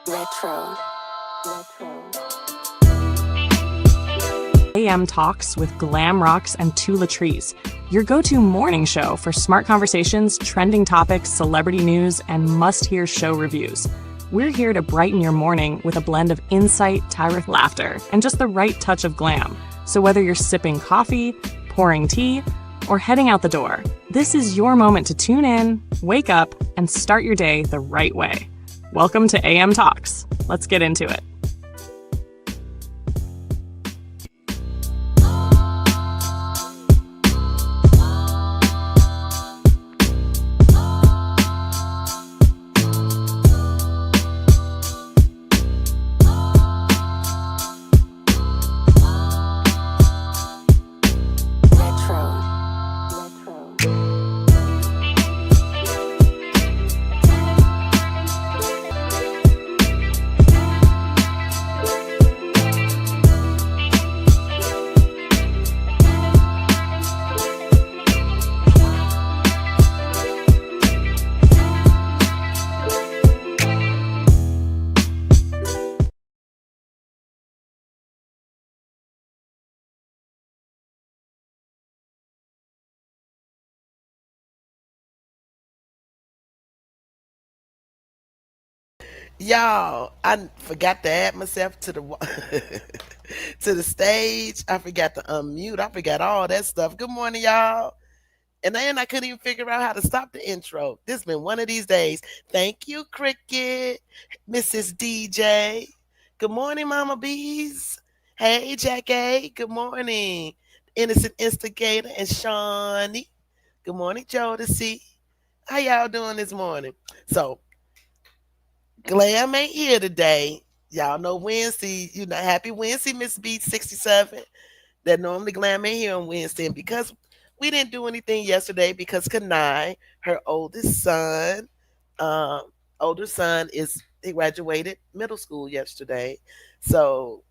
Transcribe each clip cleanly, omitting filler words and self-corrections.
Retro. AM Talks with Glam Rocks and Two Latrice, your go-to morning show for smart conversations, trending topics, celebrity news, and must-hear show reviews. We're here to brighten your morning with a blend of insight, tirade, laughter, and just the right touch of glam. So whether you're sipping coffee, pouring tea, or heading out the door, this is your moment to tune in, wake up, and start your day the right way. Welcome to AM Talks. Let's get into it. Y'all, I forgot to add myself to the to the stage. I forgot to unmute. I forgot all that stuff. Good morning, y'all. And then I couldn't even figure out how to stop the intro. This has been one of these days. Thank you, Cricket, Mrs. DJ. Good morning, Mama Bees. Hey, Jackie. Good morning, Innocent Instigator and Shawnee. Good morning, Jodeci. How y'all doing this morning? So Glam ain't here today. Y'all know Wednesday, happy Wednesday, Miss B 67. That normally Glam ain't here on Wednesday. And because we didn't do anything yesterday, because Kanai, her um, older son he graduated middle school yesterday. So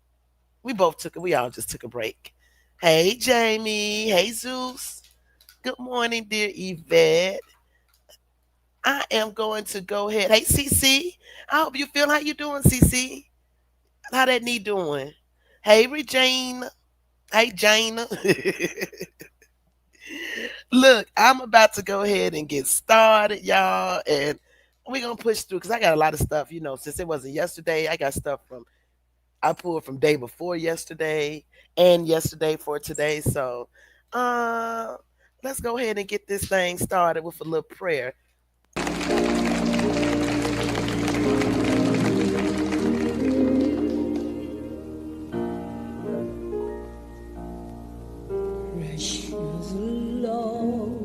we all just took a break. Hey Jamie, hey Zeus. Good morning, dear Yvette. I am going to go ahead. Hey CC. I hope you feel how you doing, CC. How that knee doing? Hey, Regina. Hey, Jana. Look, I'm about to go ahead and get started, y'all. And we're going to push through because I got a lot of stuff, since it wasn't yesterday. I got stuff I pulled from day before yesterday and yesterday for today. So uh, let's go ahead and get this thing started with a little prayer. Precious Lord,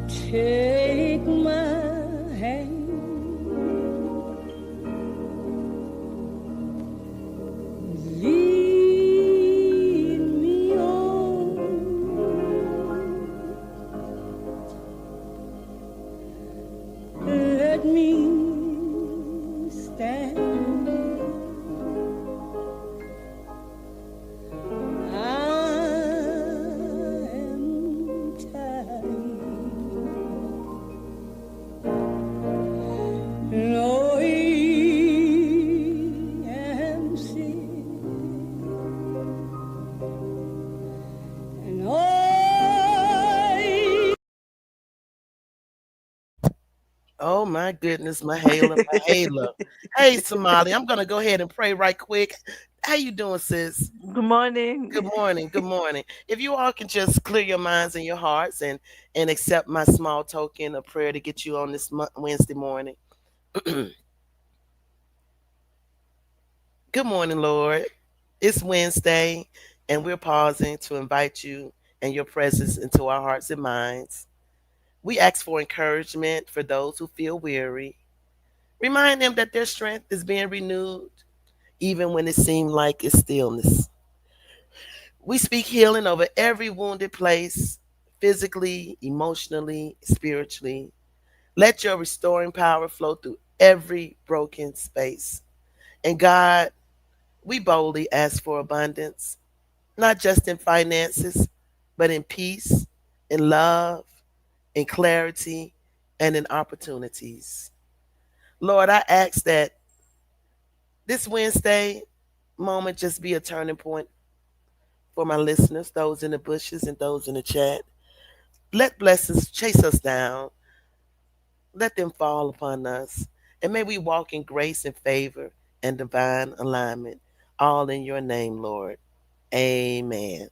take my hand, lead me on, let me stand. Oh my goodness, my Halo. Hey Somali, I'm gonna go ahead and pray right quick. How you doing, sis? Good morning. Good morning. Good morning. If you all can just clear your minds and your hearts and accept my small token of prayer to get you on this Wednesday morning. Good morning, Lord. It's Wednesday, and we're pausing to invite you and your presence into our hearts and minds. We ask for encouragement for those who feel weary. Remind them that their strength is being renewed, even when it seems like it's stillness. We speak healing over every wounded place, physically, emotionally, spiritually. Let your restoring power flow through every broken space. And God, we boldly ask for abundance, not just in finances, but in peace, in love, in clarity, and in opportunities. Lord, I ask that this Wednesday moment just be a turning point for my listeners, those in the bushes and those in the chat. Let blessings chase us down. Let them fall upon us. And may we walk in grace and favor and divine alignment. All in your name, Lord. Amen.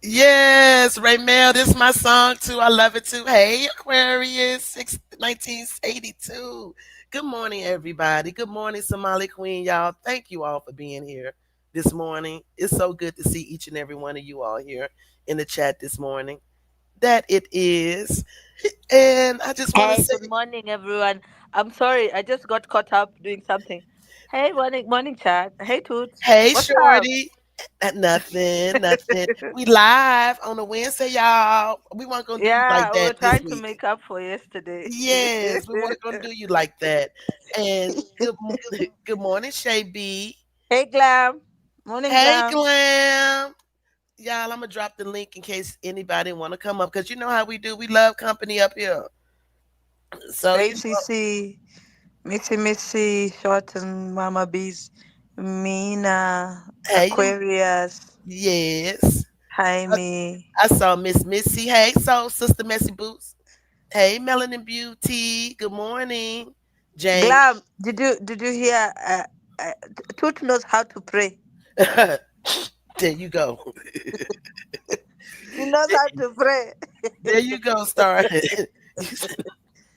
Yes, Raymel, this is my song too. I love it too. Hey, Aquarius, 1982. Good morning, everybody. Good morning, Somali Queen, y'all. Thank you all for being here this morning. It's so good to see each and every one of you all here in the chat this morning. That it is. And I just want to Hey, say, good morning, everyone. I'm sorry, I just got caught up doing something. Hey, morning, chat. Hey, Toots. hey, What's up? Shorty. Nothing, nothing. We live on a Wednesday, y'all. We weren't gonna do you like Yeah, we that were this trying to week. make up for yesterday. Yes, we weren't gonna do you like that. And good morning, Shay B. Hey, Glam. Morning, Hey, Glam. Glam. Y'all, I'm gonna drop the link in case anybody want to come up because you know how we do. We love company up here. So Hey, you know, Cece. Missy, Short and Mama Bees. Mina, hey, Aquarius, yes. I, Jaime. I saw Miss Missy. Hey, so Sister Messy Boots. Hey, Melanin Beauty. Good morning, Jamie. Glam, did you hear? Toot knows how to pray. There you go. She knows how to pray. There you go, Star.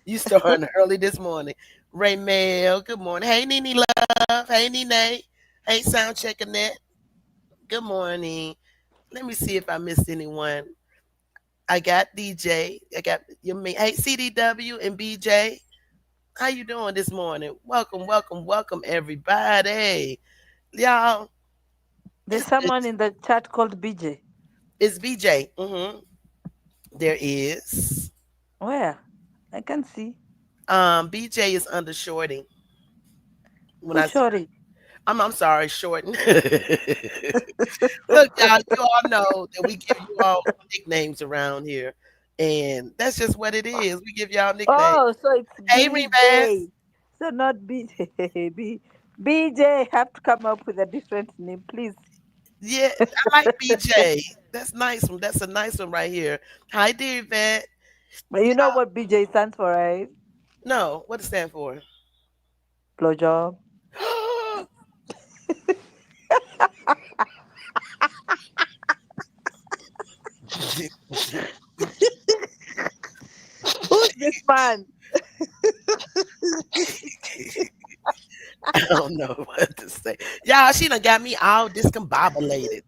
You starting early this morning. Ray Mail, good morning. Hey, Nene Love. Hey, Nene. Hey, Sound Check Annette. Good morning. Let me see if I missed anyone. I got DJ. I got you. Hey, CDW and BJ. How you doing this morning? Welcome, welcome, welcome, everybody. Y'all, There's someone in the chat called BJ. it's BJ. There is. Where? I can see. BJ is under shorting. When Who's I Shorty? I'm sorry, shorting. Look, y'all, you all know that we give you all nicknames around here. And that's just what it is. We give y'all nicknames. Oh, so it's Hey, Rebaz. BJ. So not BJ. BJ have to come up with a different name, please. Yeah, I like BJ. That's nice one. That's a nice one right here. Hi, dear Vet. But you know what BJ stands for, right? No, what does it stand for? Blowjob. Who's this man? I don't know what to say. Y'all, she done got me all discombobulated.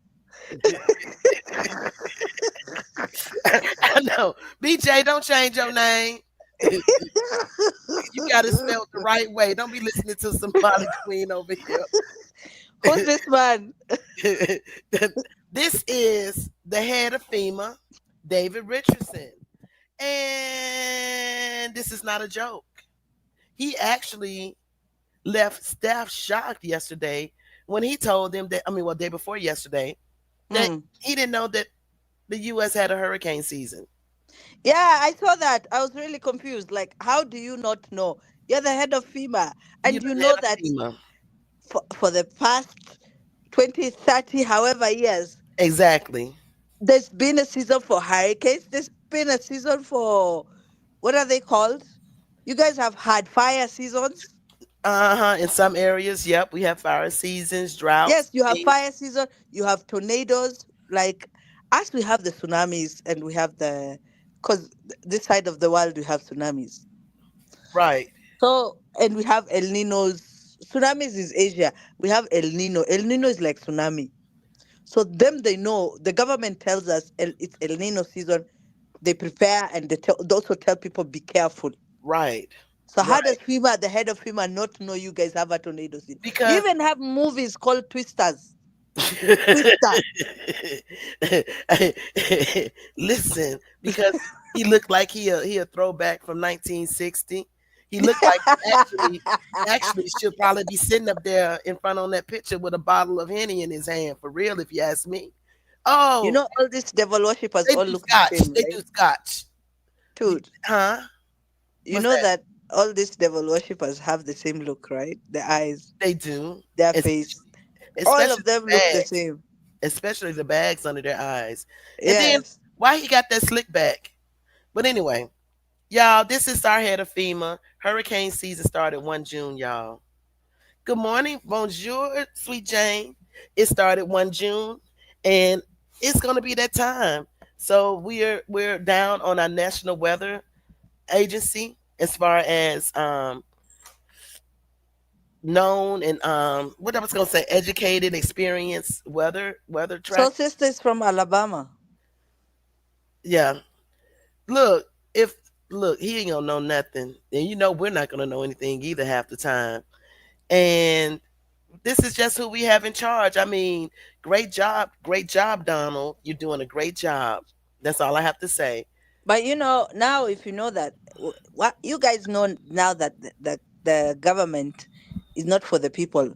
I know. BJ, don't change your name. You got it spelled the right way. Don't be listening to somebody queen over Who's this man? here. This is the head of FEMA, David Richardson. And this is not a joke. He actually left staff shocked yesterday when he told them that, I mean, well, day before yesterday, that Hmm. he didn't know that the U.S. had a hurricane season. Yeah, I saw that. I was really confused. Like, how do you not know? You're the head of FEMA, You and you the head know of that FEMA. for the past 20, 30, however years, Exactly. there's been a season for hurricanes. There's been a season for, what are they called? You guys have had fire seasons. Uh-huh. In some areas, yep, we have fire seasons, droughts, Yes, you have things. fire season. You have tornadoes. Like us, we have the tsunamis, and we have the, because this side of the world we have tsunamis. Right. So, and we have El Ninos. Tsunamis is Asia. We have El Nino. El Nino is like tsunami. So them, they know. The government tells us it's El Nino season. They prepare, and they also tell people be careful. Right. So how Right. does FEMA, the head of FEMA, not know you guys have a tornado season? You Because even have movies called Twisters. Twister. listen, because he looked like he a throwback from 1960. He looked like he actually should probably be sitting up there in front on that picture with a bottle of Henny in his hand for real, if you ask me. You Oh, know, all these devil worshippers they all do look the scotch. same, They do right? scotch. Dude, Huh? you What's know that? that all these devil worshippers have the same look, right? Their eyes, They do. their Es- face, all Especially of the them look the bags. same. Especially the bags under their eyes. And then Yes. why he got that slick back? But anyway, y'all, this is our head of FEMA. Hurricane season started 1 June, y'all. Good morning, bonjour, sweet Jane. It started 1 June, and it's gonna be that time. So we're down on our national weather agency as far as known and what I was gonna say, educated, experienced weather So track. sister is from Alabama. Yeah. Look, if look, he ain't gonna know nothing. And you know we're not gonna know anything either half the time. And this is just who we have in charge. I mean, great job, Donald. You're doing a great job. That's all I have to say. But you know, now if you know that, what you guys know now that the government is not for the people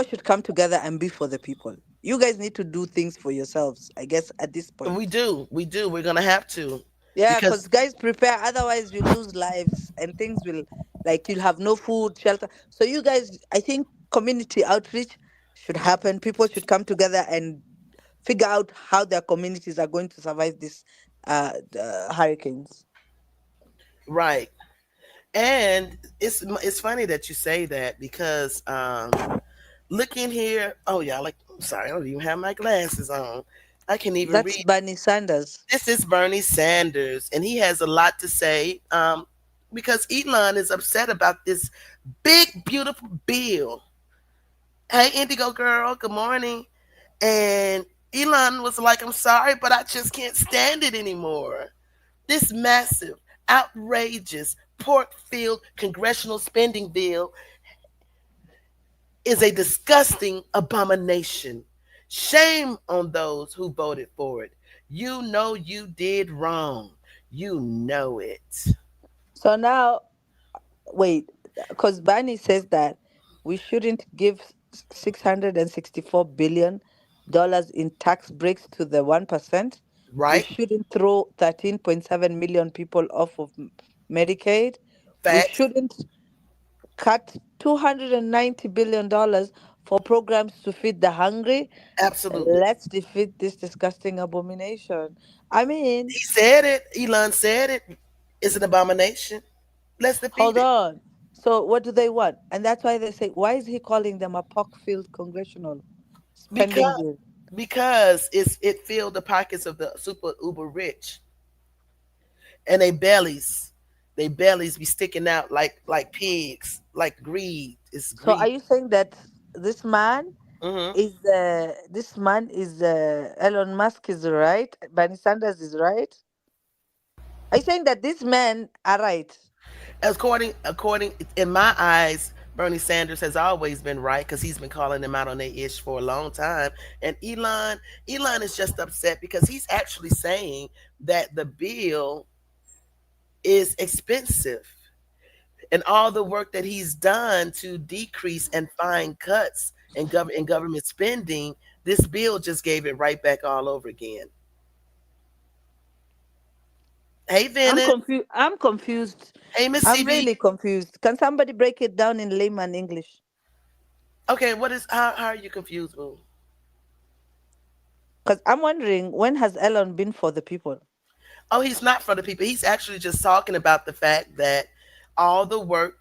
should come together and be for the people. You guys need to do things for yourselves, I guess, at this We point. do, we do. We're gonna have to, Yeah, because because guys prepare, otherwise you lose lives and things will, like, you'll have no food, shelter. So you guys, I think community outreach should happen. People should come together and figure out how their communities are going to survive this hurricanes. right. And it's funny that you say that because look in here. Oh yeah, like I'm sorry, I don't even have my glasses on. I can't even That's read. Bernie Sanders. This is Bernie Sanders, and he has a lot to say. Because Elon is upset about this big, beautiful bill. Hey, Indigo girl, good morning. And Elon was like, I'm sorry, but I just can't stand it anymore. This massive, outrageous, pork filled congressional spending bill is a disgusting abomination. Shame on those who voted for it. You know you did wrong. You know it. So now, wait, because Bernie says that we shouldn't give $664 billion in tax breaks to the 1%. We Right? shouldn't throw 13.7 million people off of Medicaid. We Facts. shouldn't cut $290 billion for programs to feed the hungry. Absolutely. Let's defeat this disgusting abomination. I mean, He said it. Elon said it. It's an abomination. Let's defeat hold it. on. So what do they want? And that's why they say, why is he calling them a pock-filled congressional spending Because bill? it filled the pockets of the super uber rich, and they bellies be sticking out like pigs, like greed. It's So are greed. you saying that this man Hmm. this man is Elon Musk is right, Bernie Sanders is right? Are you saying that these men are right? According in my eyes, Bernie Sanders has always been right because he's been calling them out on their ish for a long time. And Elon is just upset because he's actually saying that the bill is expensive, and all the work that he's done to decrease and find cuts in government spending, this bill just gave it right back all over again. Hey, I'm Venice. confused. I'm confused. Hey, Miss I'm CB. really confused. Can somebody break it down in layman English? Okay, how are you confused, boo? Because I'm wondering, when has Elon been for the people? Oh, he's not for the people. He's actually just talking about the fact that all the work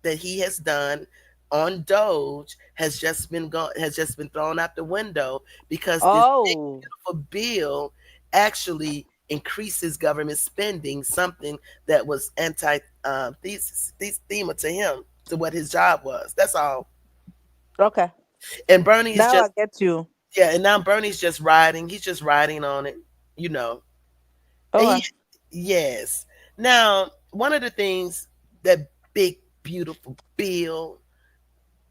that he has done on Doge has just been thrown out the window because this big Oh, beautiful bill actually increases government spending, something that was anti thema to him, to what his job was. That's all. okay. And Bernie is Now I just get you. yeah, and now Bernie's just riding. He's just riding on it, you know. And he Okay. yes. Now, one of the things that big beautiful bill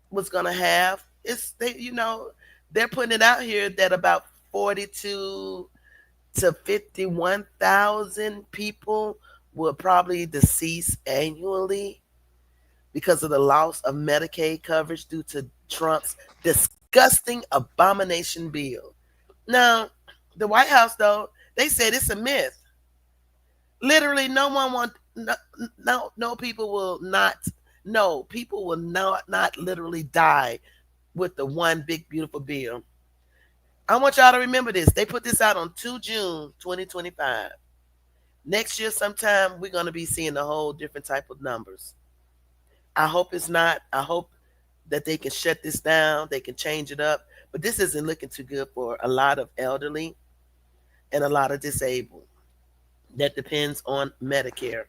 was gonna have is they're putting it out here that about 42 to 51,000 people will probably decease annually because of the loss of Medicaid coverage due to Trump's disgusting abomination bill. Now, The White House, though, they said it's a myth. Literally, no one want no, no people will not no people will not literally die with the one big beautiful bill. I want y'all to remember this. They put this out on 2 June 2025. Next year sometime we're going to be seeing a whole different type of numbers. I hope it's not. I hope that they can shut this down, they can change it up, but this isn't looking too good for a lot of elderly and a lot of disabled. That depends on Medicare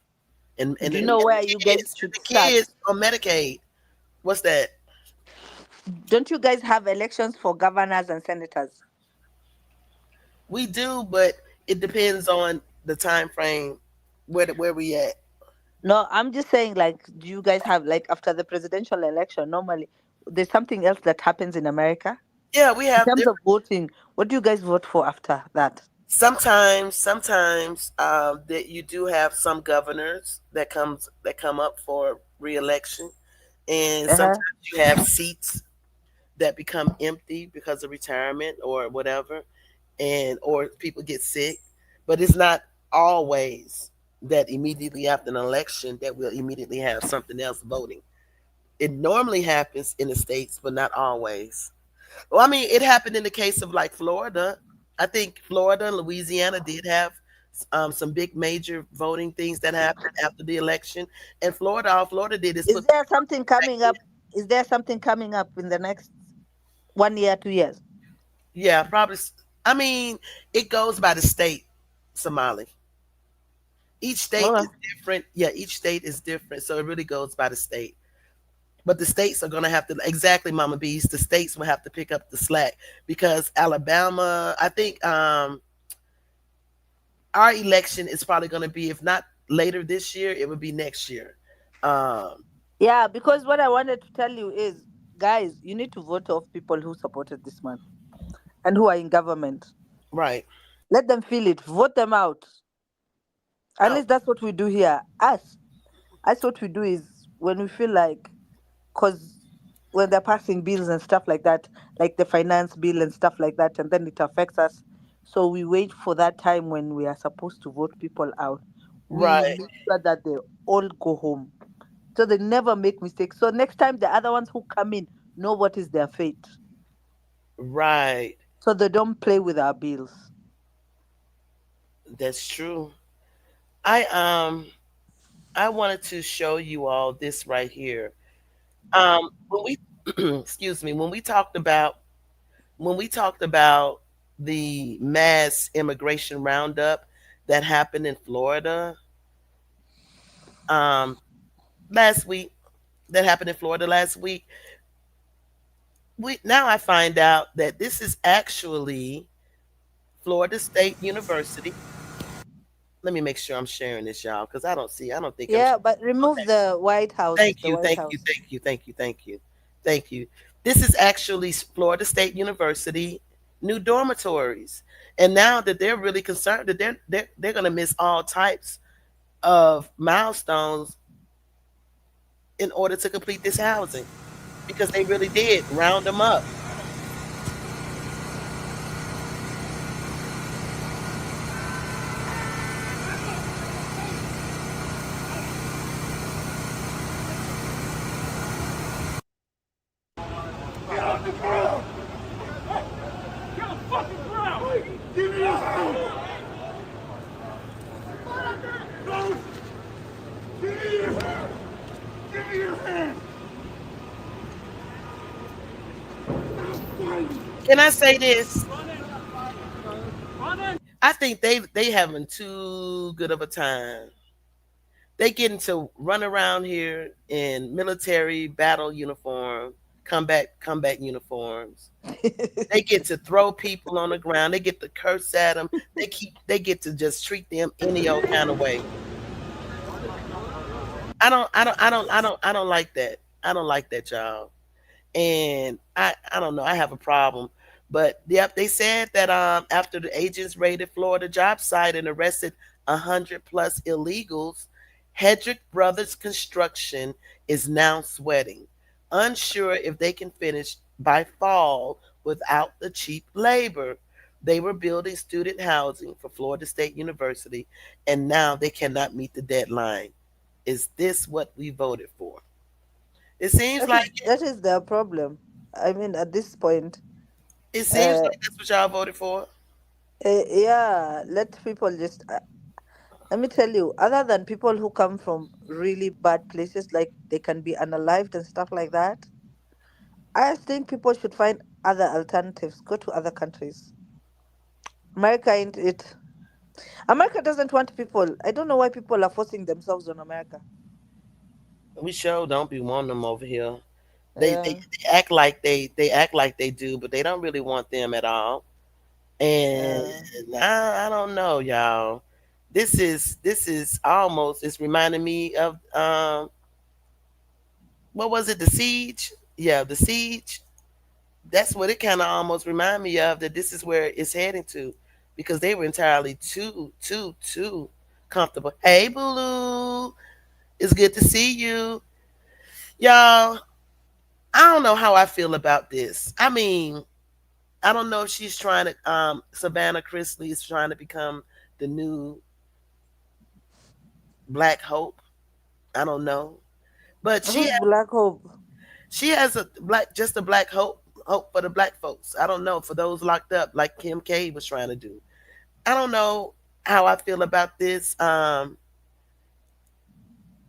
Do you and know where the you guys kids and should the start? kids on Medicaid. What's that? Don't you guys have elections for governors and senators? We do, but it depends on the time frame where we at. No, I'm just saying, like, do you guys have, like, after the presidential election, normally there's something else that happens in America? Yeah, we In have terms of different. voting, what do you guys vote for after that? Sometimes that you do have some governors that come up for reelection, and sometimes Uh-huh. you have seats that become empty because of retirement or whatever, and or people get sick. But it's not always that immediately after an election that we'll immediately have something else voting. It normally happens in the states, but not always. Well, I mean, it happened in the case of like Florida. I think Florida and Louisiana did have some big major voting things that happened after the election. And Florida, all Florida did is Is put there people on something coming perspective. up? Is there something coming up in the next 1 year, 2 years? Yeah, probably. I mean, it goes by the state, Somali. Each state is Oh, different. Yeah, each state is different. So it really goes by the state. But the states are going to have to, exactly, Mama Bees, the states will have to pick up the slack because Alabama, I think our election is probably going to be, if not later this year, it would be next year. Um, yeah, because what I wanted to tell you is, guys, you need to vote off people who supported this man and who are in government. right. Let them feel it. Vote them out. At Oh, least that's what we do here. Us. That's what we do is when we feel like, because when they're passing bills and stuff like that, like the finance bill and stuff like that, and then it affects us. So we wait for that time when we are supposed to vote people out. We right, make sure that they all go home. So they never make mistakes. So next time the other ones who come in know what is their fate. right. So they don't play with our bills. That's true. I I wanted to show you all this right here. When we excuse me, when we talked about the mass immigration roundup that happened in Florida um last week, that happened in Florida last week, we now I find out that this is actually Florida State University. Let me make sure I'm sharing this, y'all, because I don't think I'm. Yeah, but remove Okay. the White House. Thank The you, White thank you, House. thank you, thank you, thank you, thank you. This is actually Florida State University new dormitories, and now that they're really concerned that they're going to miss all types of milestones in order to complete this housing because they really did round them up. Can I say this? I think they having too good of a time. They getting to run around here in military battle uniform, combat uniforms. They get to throw people on the ground. They get to curse at them. They get to just treat them any old kind of way. I don't like that. I don't like that, y'all. And I don't know. I have a problem. But yep, they said that after the agents raided Florida job site and arrested 100+ illegals, Hedrick Brothers Construction is now sweating, unsure if they can finish by fall without the cheap labor. They were building student housing for Florida State University, and now they cannot meet the deadline. Is this what we voted for? It seems That is like that is their problem. I mean, at this point, it seems uh, like that's what y'all voted for. yeah, let people just. Let me tell you, other than people who come from really bad places, like they can be unalived and stuff like that, I think people should find other alternatives. Go to other countries. America ain't it. America doesn't want people. I don't know why people are forcing themselves on America. We sure don't be wanting them over here. They Yeah. act like they act like they do, but they don't really want them at all. And Yeah. I don't know, y'all. This is almost, it's reminding me of what was it, the siege? Yeah, the siege. That's what it kind of almost remind me of, that this is where it's heading to, because they were entirely too comfortable. Hey, Boo, it's good to see you, y'all. I don't know how I feel about this. I mean, I don't know if she's trying to Savannah Chrisley is trying to become the new Black Hope. I don't know. But Who's Black Hope? she has a black, just a Black hope for the black folks. I don't know, for those locked up like Kim K was trying to do. I don't know how I feel about this.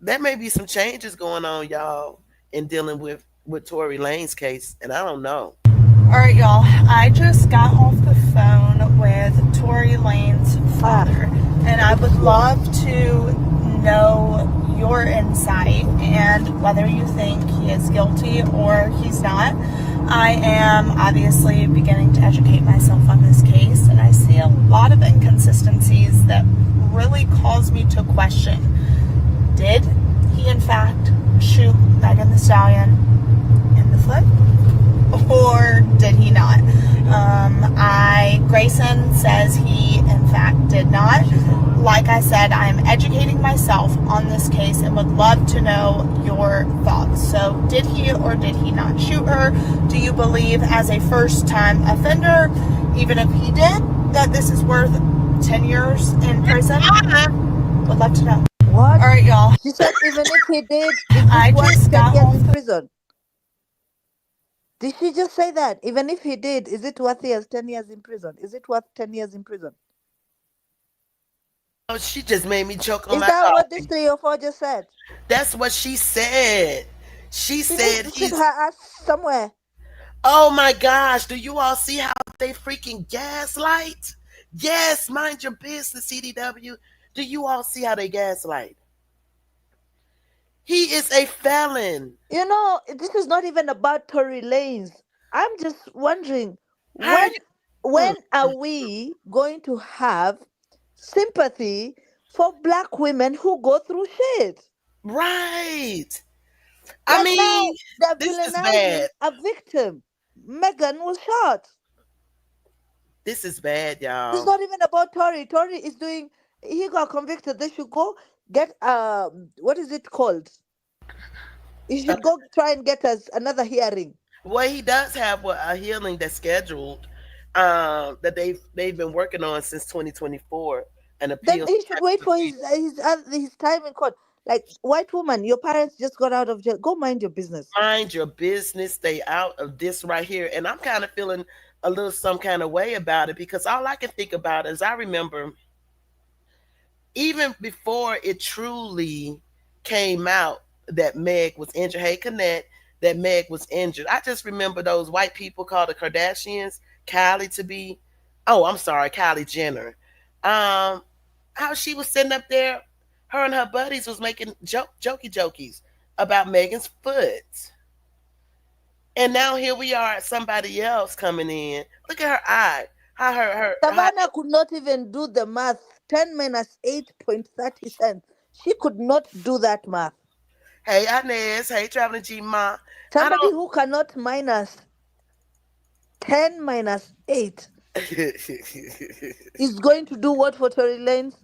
There may be some changes going on, y'all, in dealing with Tory Lane's case, and I don't know. All right, y'all. I just got off the phone with Tory Lane's Ah, father, and I would love to know your insight and whether you think he is guilty or he's not. I am obviously beginning to educate myself on this case, and I see a lot of inconsistencies that really cause me to question: did he, in fact, shoot Megan Thee Stallion in the foot? Or did he not? Grayson says he in fact did not. Like I said, I'm educating myself on this case and would love to know your thoughts. So did he or did he not shoot her? Do you believe, as a first time offender, even if he did, that this is worth 10 years in prison? Would love to know. what? All right, y'all. She said even if he did, is I it worth just 10 got years off in the prison? Did she just say that? Even if he did, is it worth years, 10 years in prison? Is it worth 10 years in prison? Oh, she just made me choke on Is my that what this coffee. 304 just said? That's what she said. She She needs said to sit her he's. ass somewhere. Oh my gosh, do you all see how they freaking gaslight? Yes, mind your business, CDW. Do you all see how they gaslight? He is a felon. You know, this is not even about Tory Lanes. I'm just wondering How are when you? when are we going to have sympathy for black women who go through shit? Right. I Like now, mean, they're this is bad. villainizing a victim. Megan was shot. This is bad, It's y'all. not even about Tory. Tory is doing. He got convicted. They should go get what is it called? He Uh, should go try and get us another hearing. well, he does have a hearing that's scheduled, that they've been working on since 2024, an Then appeal he should type wait of for procedure. his time in court. Like, white woman, your parents just got out of jail. Go mind your business. Mind your business, stay out of this right here. And I'm kind of feeling a little some kind of way about it, because all I can think about is, I remember even before it truly came out that Meg was injured. Hey, Connect, that Meg was injured. I just remember those white people called the Kardashians, Kylie to be, oh, I'm sorry, Kylie Jenner. Um, how she was sitting up there, her and her buddies was making jokies about Megan's foot. And now here we are, somebody else coming in. Look at her eye. How Savannah could not even do the math. 10 minus 8.30 cents. She could not do that math. hey Inez, hey Traveling G Ma. I Somebody who cannot minus 10 minus 8 don't. is going to do what for Tory Lanez?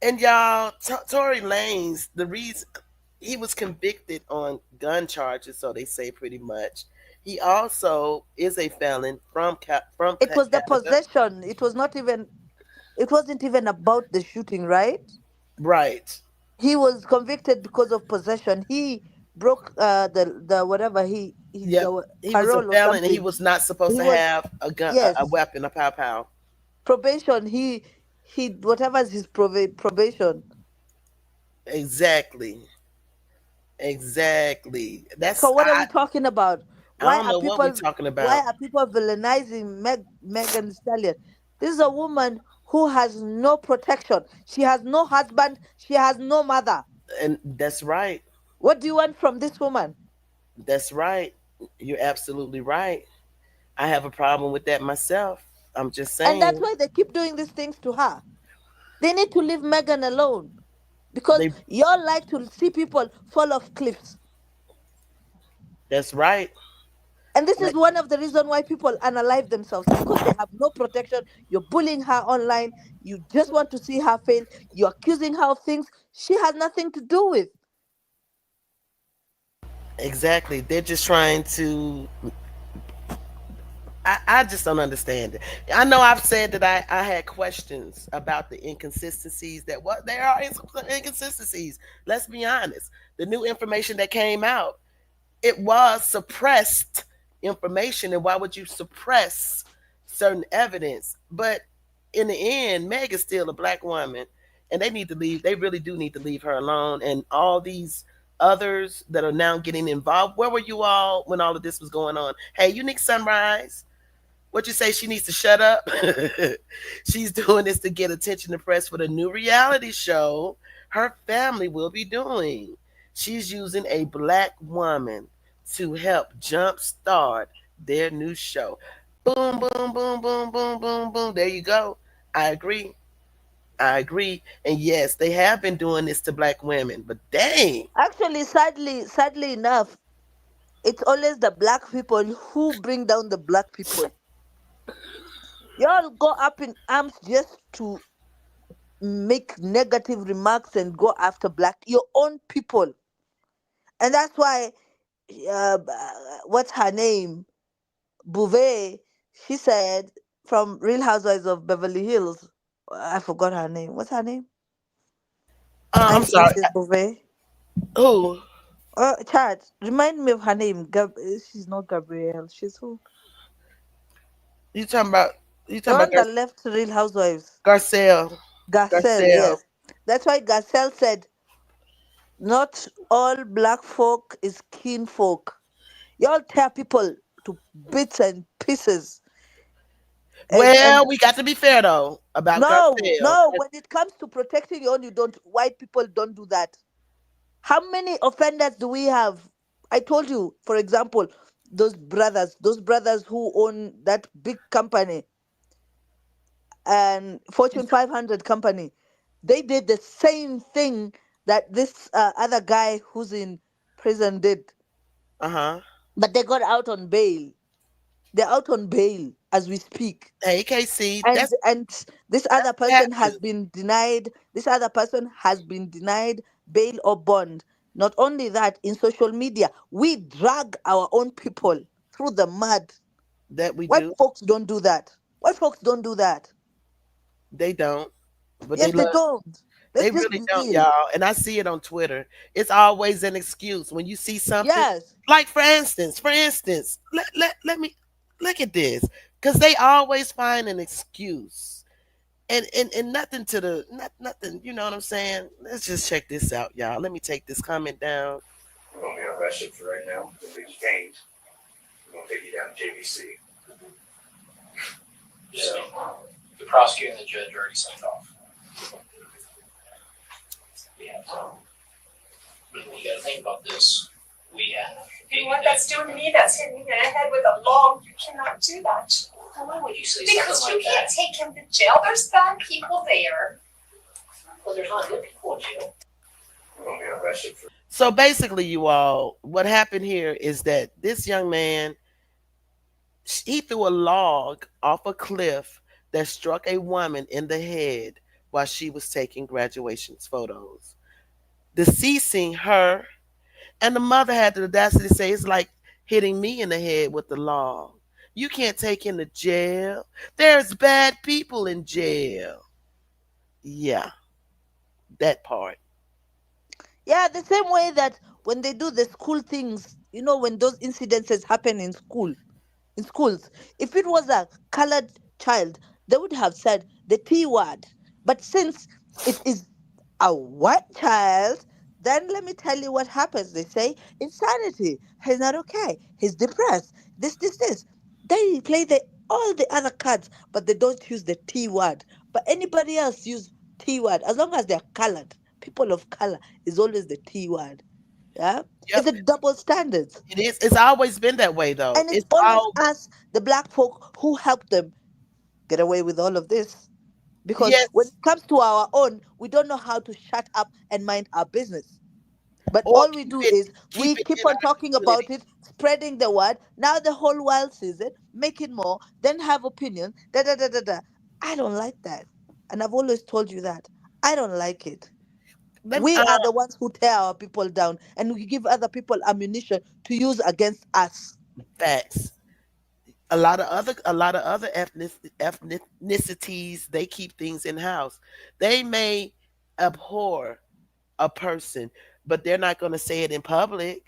And y'all, Tory Lanez, the reason he was convicted on gun charges, so they say pretty much. He also is a felon from It was the Canada. possession. It was not even. It wasn't even about the shooting, right? Right. He was convicted because of possession. He broke the whatever he Yep. the He was a parole or felon and he something. was not supposed He to was, have a gun, a yes, weapon, a pow pow. probation. He whatever's his probation. Exactly. Exactly. So That's what are we talking about? I Why don't are know what we're people talking why about. are people villainizing Megan Stallion? This is a woman who has no protection. She has no husband. She has no mother. And that's right. What do you want from this woman? That's right. You're absolutely right. I have a problem with that myself. I'm just And that's saying. why they keep doing these things to her. They need to leave Megan alone because They y'all like to see people fall off cliffs. that's right. And this is Like one of the reasons why people unalive themselves because they have no protection. You're bullying her online. You just want to see her fail. You're accusing her of things she has nothing to do with. exactly. They're just trying to I just don't understand it. I know I've said that I had questions about the inconsistencies that what there are inconsistencies. Let's be honest. The new information that came out, it was suppressed information. And why would you suppress certain evidence? But in the end, Meg is still a black woman and they need to leave. They really do need to leave her alone. And all these others that are now getting involved, where were you all when all of this was going on? Hey, Unique Sunrise, what you say, she needs to shut up? She's doing this to get attention to press for the new reality show her family will be doing. She's using a black woman to help jumpstart their new show. Boom, boom, boom, boom, boom, boom, boom. There you go. I agree. I agree. And yes, they have been doing this to black women, but dang, Actually, sadly enough, it's always the black people who bring down the black people. Y'all go up in arms just to make negative remarks and go after black your own people. And that's why what's her name? Bouvet, she said from Real Housewives of Beverly Hills. I forgot her name. What's her name? I I'm think sorry. she's Bouvet. Who? Chad, remind me of her name. She's not Gabrielle. She's who? You talking about? You The talking about one that left Real Housewives. Garcelle? Garcelle, Garcelle. yes. That's why Garcelle said, not all black folk is kin folk. Y'all tear people to bits and pieces. And Well, we got to be fair though about no, Garcelle. no, when it comes to protecting your own, you don't, white people don't do that. How many offenders do we have? I told you, for example, those brothers who own that big company and Fortune 500 company, they did the same thing that this other guy who's in prison did, Uh huh. but they got out on bail. They're out on bail as we speak. Hey, KC, And this that's other what person has happened. been denied, this other person has been denied bail or bond. Not only that, in social media we drag our own people through the mud. That we White do. folks don't do that. White folks don't do that. They don't, but they Yes, they love. don't. They Let's just really be don't, real. y'all. And I see it on Twitter. It's always an excuse when you see something. Yes. Like for instance, let me look at this because they always find an excuse. And nothing to the nothing. You know what I'm saying? Let's just check this out, y'all. Let me take this comment down. We're going to be arrested for right now. We'll be detained. We're going to take you down to JVC. So the prosecutor and the judge already signed off. Yeah. But you got to think about this. We have. You know what that's doing to me? That's hitting me in the head with a log. You cannot do that. Why would you say Because something you like can't that? take him to jail. There's bad people there. Well, there's not good people in jail. We're going to be arrested for. So basically, you all, what happened here is that this young man, he threw a log off a cliff that struck a woman in the head while she was taking graduation photos, deceasing her. And the mother had the audacity to say, it's like hitting me in the head with the law. You can't take him to jail. There's bad people in jail. Yeah, that part. Yeah, the same way that when they do the school things, when those incidences happen in schools, if it was a colored child, they would have said the T word. But since it is a white child, then let me tell you what happens. They say insanity. He's not okay. He's depressed. This. They play all the other cards, but they don't use the T word. But anybody else use T word as long as they're colored. People of color is always the T word. Yeah, it's Yep, a double standards. it is. It's always been that way, though. And it's It's always all us, the black folk, who help them get away with all of this. Because when yes, it comes to our own, we don't know how to shut up and mind our business. But or all we do is keep we it keep in on our talking community. about it, spreading the word. Now the whole world sees it, make it more, then have opinion. Da da da da da. I don't like that. And I've always told you that. I don't like it. Let me, We are the ones who tear our people down and we give other people ammunition to use against us. facts. A lot of other ethnicities, they keep things in house. They may abhor a person, but they're not going to say it in public.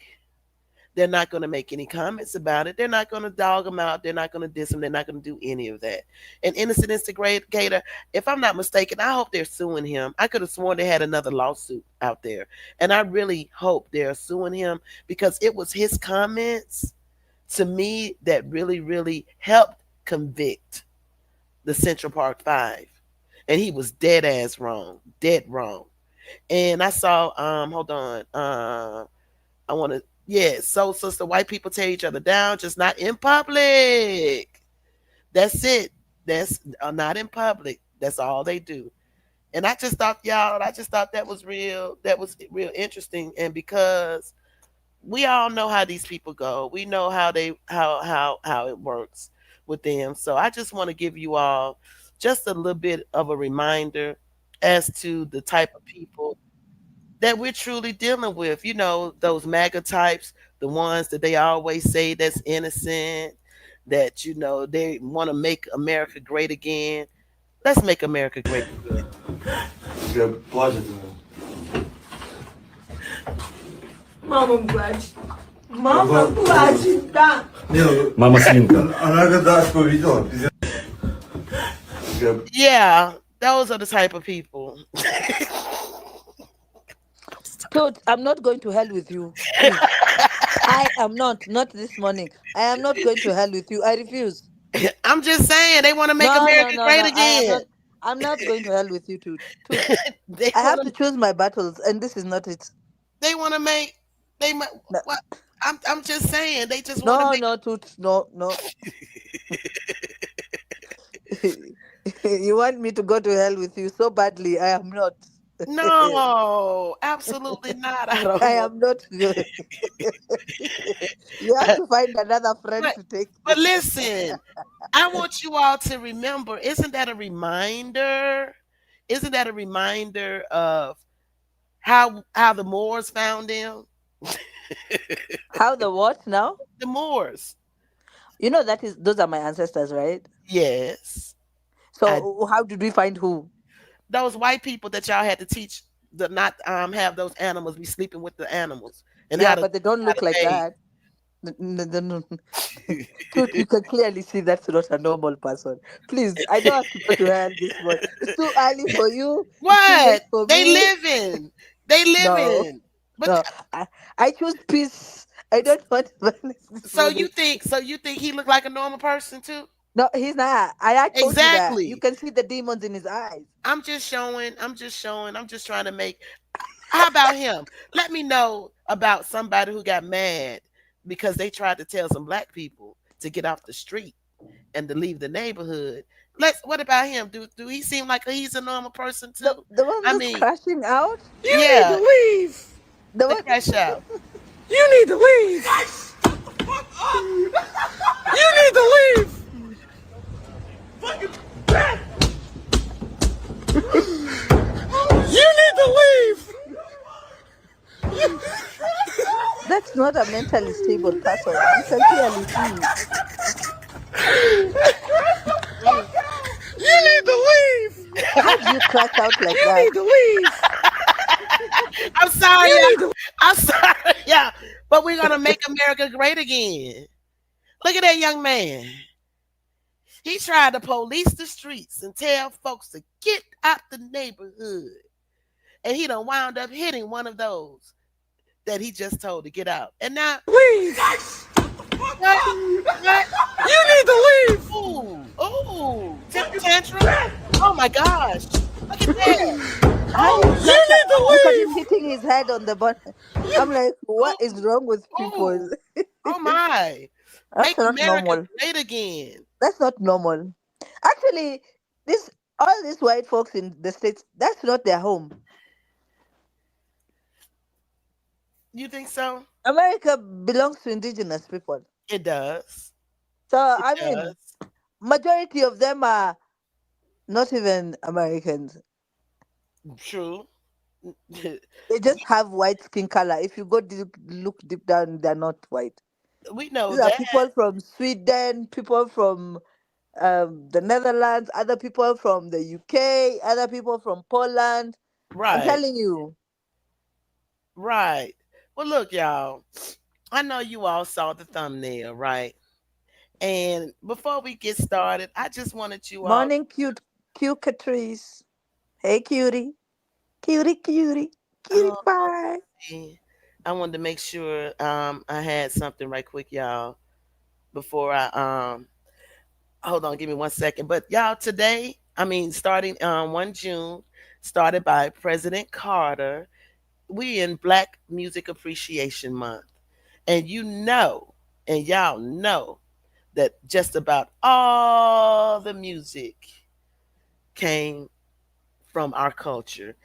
They're not going to make any comments about it. They're not going to dog them out. They're not going to diss them. They're not going to do any of that. An innocent instigator, if I'm not mistaken, I hope they're suing him. I could have sworn they had another lawsuit out there. And I really hope they're suing him because it was his comments to me that really, really helped convict the Central Park Five. And he was dead ass wrong. Dead wrong. And I saw, hold on. I want to, yeah, so sister, white people tear each other down, just not in public. That's it. That's not in public. That's all they do. And I just thought, y'all, I just thought that was real. That was real interesting. And because we all know how these people go, we know how how it works with them. So I just want to give you all just a little bit of a reminder as to the type of people that we're truly dealing with. You know, those MAGA types, the ones that they always say that's innocent, that, they want to make America great again. Let's make America great again. Mama плачет. Мама плачет, да. Мама свинка. Она когда что видела, пиздец. Yeah, those are the type of people. Toad, I'm not going to hell with you. Please. I am not this morning. I am not going to hell with you. I refuse. I'm just saying they want to make No, America great no. again. I'm not going to hell with you, Toot. They I have want to to. choose my battles, and this is not it. They want to make. They might. No, What? I'm just saying they just want to make. no, Toot. No. You want me to go to hell with you so badly. I am not. No, absolutely not. I don't I want. am not good. You have to find another friend But to take. but listen, I want you all to remember. Isn't that a reminder? Isn't that a reminder of how the Moors found them? How the what now? The Moors. You know those are my ancestors, right? Yes. I, So how did we find who? those white people that y'all had to teach to not have those animals be sleeping with the animals and Yeah, but they don't how look to like bathe. that. No. Dude, you can clearly see that's not a normal person. Please, I don't have to go to hell this morning. It's too early for you. It's too late What? for They me. live in. They live No, in. But no. I choose peace. I don't want violence this morning. so you think he looked like a normal person too? No, he's not. I told you that. You Exactly. can see the demons in his eyes. I'm just showing. I'm just trying to make. How about him? Let me know about somebody who got mad because they tried to tell some black people to get off the street and to leave the neighborhood. What about him? Do he seem like he's a normal person too? The one I that's mean, crashing out. You need yeah, to leave. The the one. crash out. You need to leave. You need to leave. You need to leave. That's not a mentally stable person. You can clearly see. You need to leave. How do you crash out like You that? need to leave. I'm sorry, You y'all. need to. I'm sorry, y'all. But we're gonna make America great again. Look at that young man. He tried to police the streets and tell folks to get out the neighborhood. And he done wound up hitting one of those that he just told to get out. And now, Leave. what? What? You need to leave. Ooh, ooh, temper tantrum. Oh my gosh. Look at that. How do you Oh, You crash out? need to Look at him leave. hitting his head on the button. I'm like, what oh, is wrong with people? oh, oh my. That's Make not America normal. great again. That's not normal. Actually, this all these white folks in the states, that's not their home. You think so? America belongs to indigenous people. It does. So It I mean, does. majority of them are not even Americans. True. They just have white skin color. If you go deep, look deep down, they're not white. We know These are that. people from Sweden, people from the Netherlands, other people from the UK, other people from Poland. I'm Right. telling you, Right. Well, look, y'all. I know you all saw the thumbnail, right? And before we get started, I just wanted you all. morning, cute Catrice. Hey, cutie, cutie Oh, pie. see, I wanted to make sure I had something right quick, y'all, before I hold on, give me 1 second. But y'all, today, I mean, starting 1 June, started by President Carter, we in Black Music Appreciation Month. And you know, and y'all know that just about all the music came from our culture.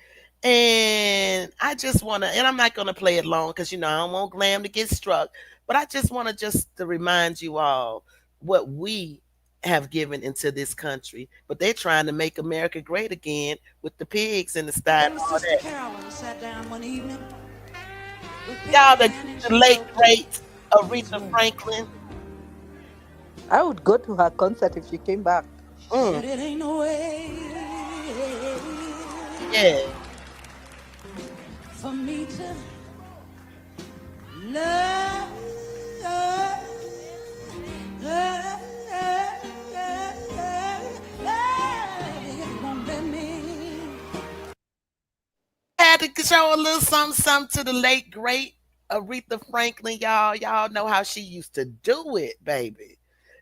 And I just want to, and I'm not going to play it long because, I don't want Glam to get struck, but I just want to just to remind you all what we have given into this country. But they're trying to make America great again with the pigs and the style and all that. Y'all, the late, great Aretha Franklin. I would go to her concert if she came back. Mm, yeah. Had to show a little something, something to the late great Aretha Franklin, y'all. Y'all know how she used to do it, baby.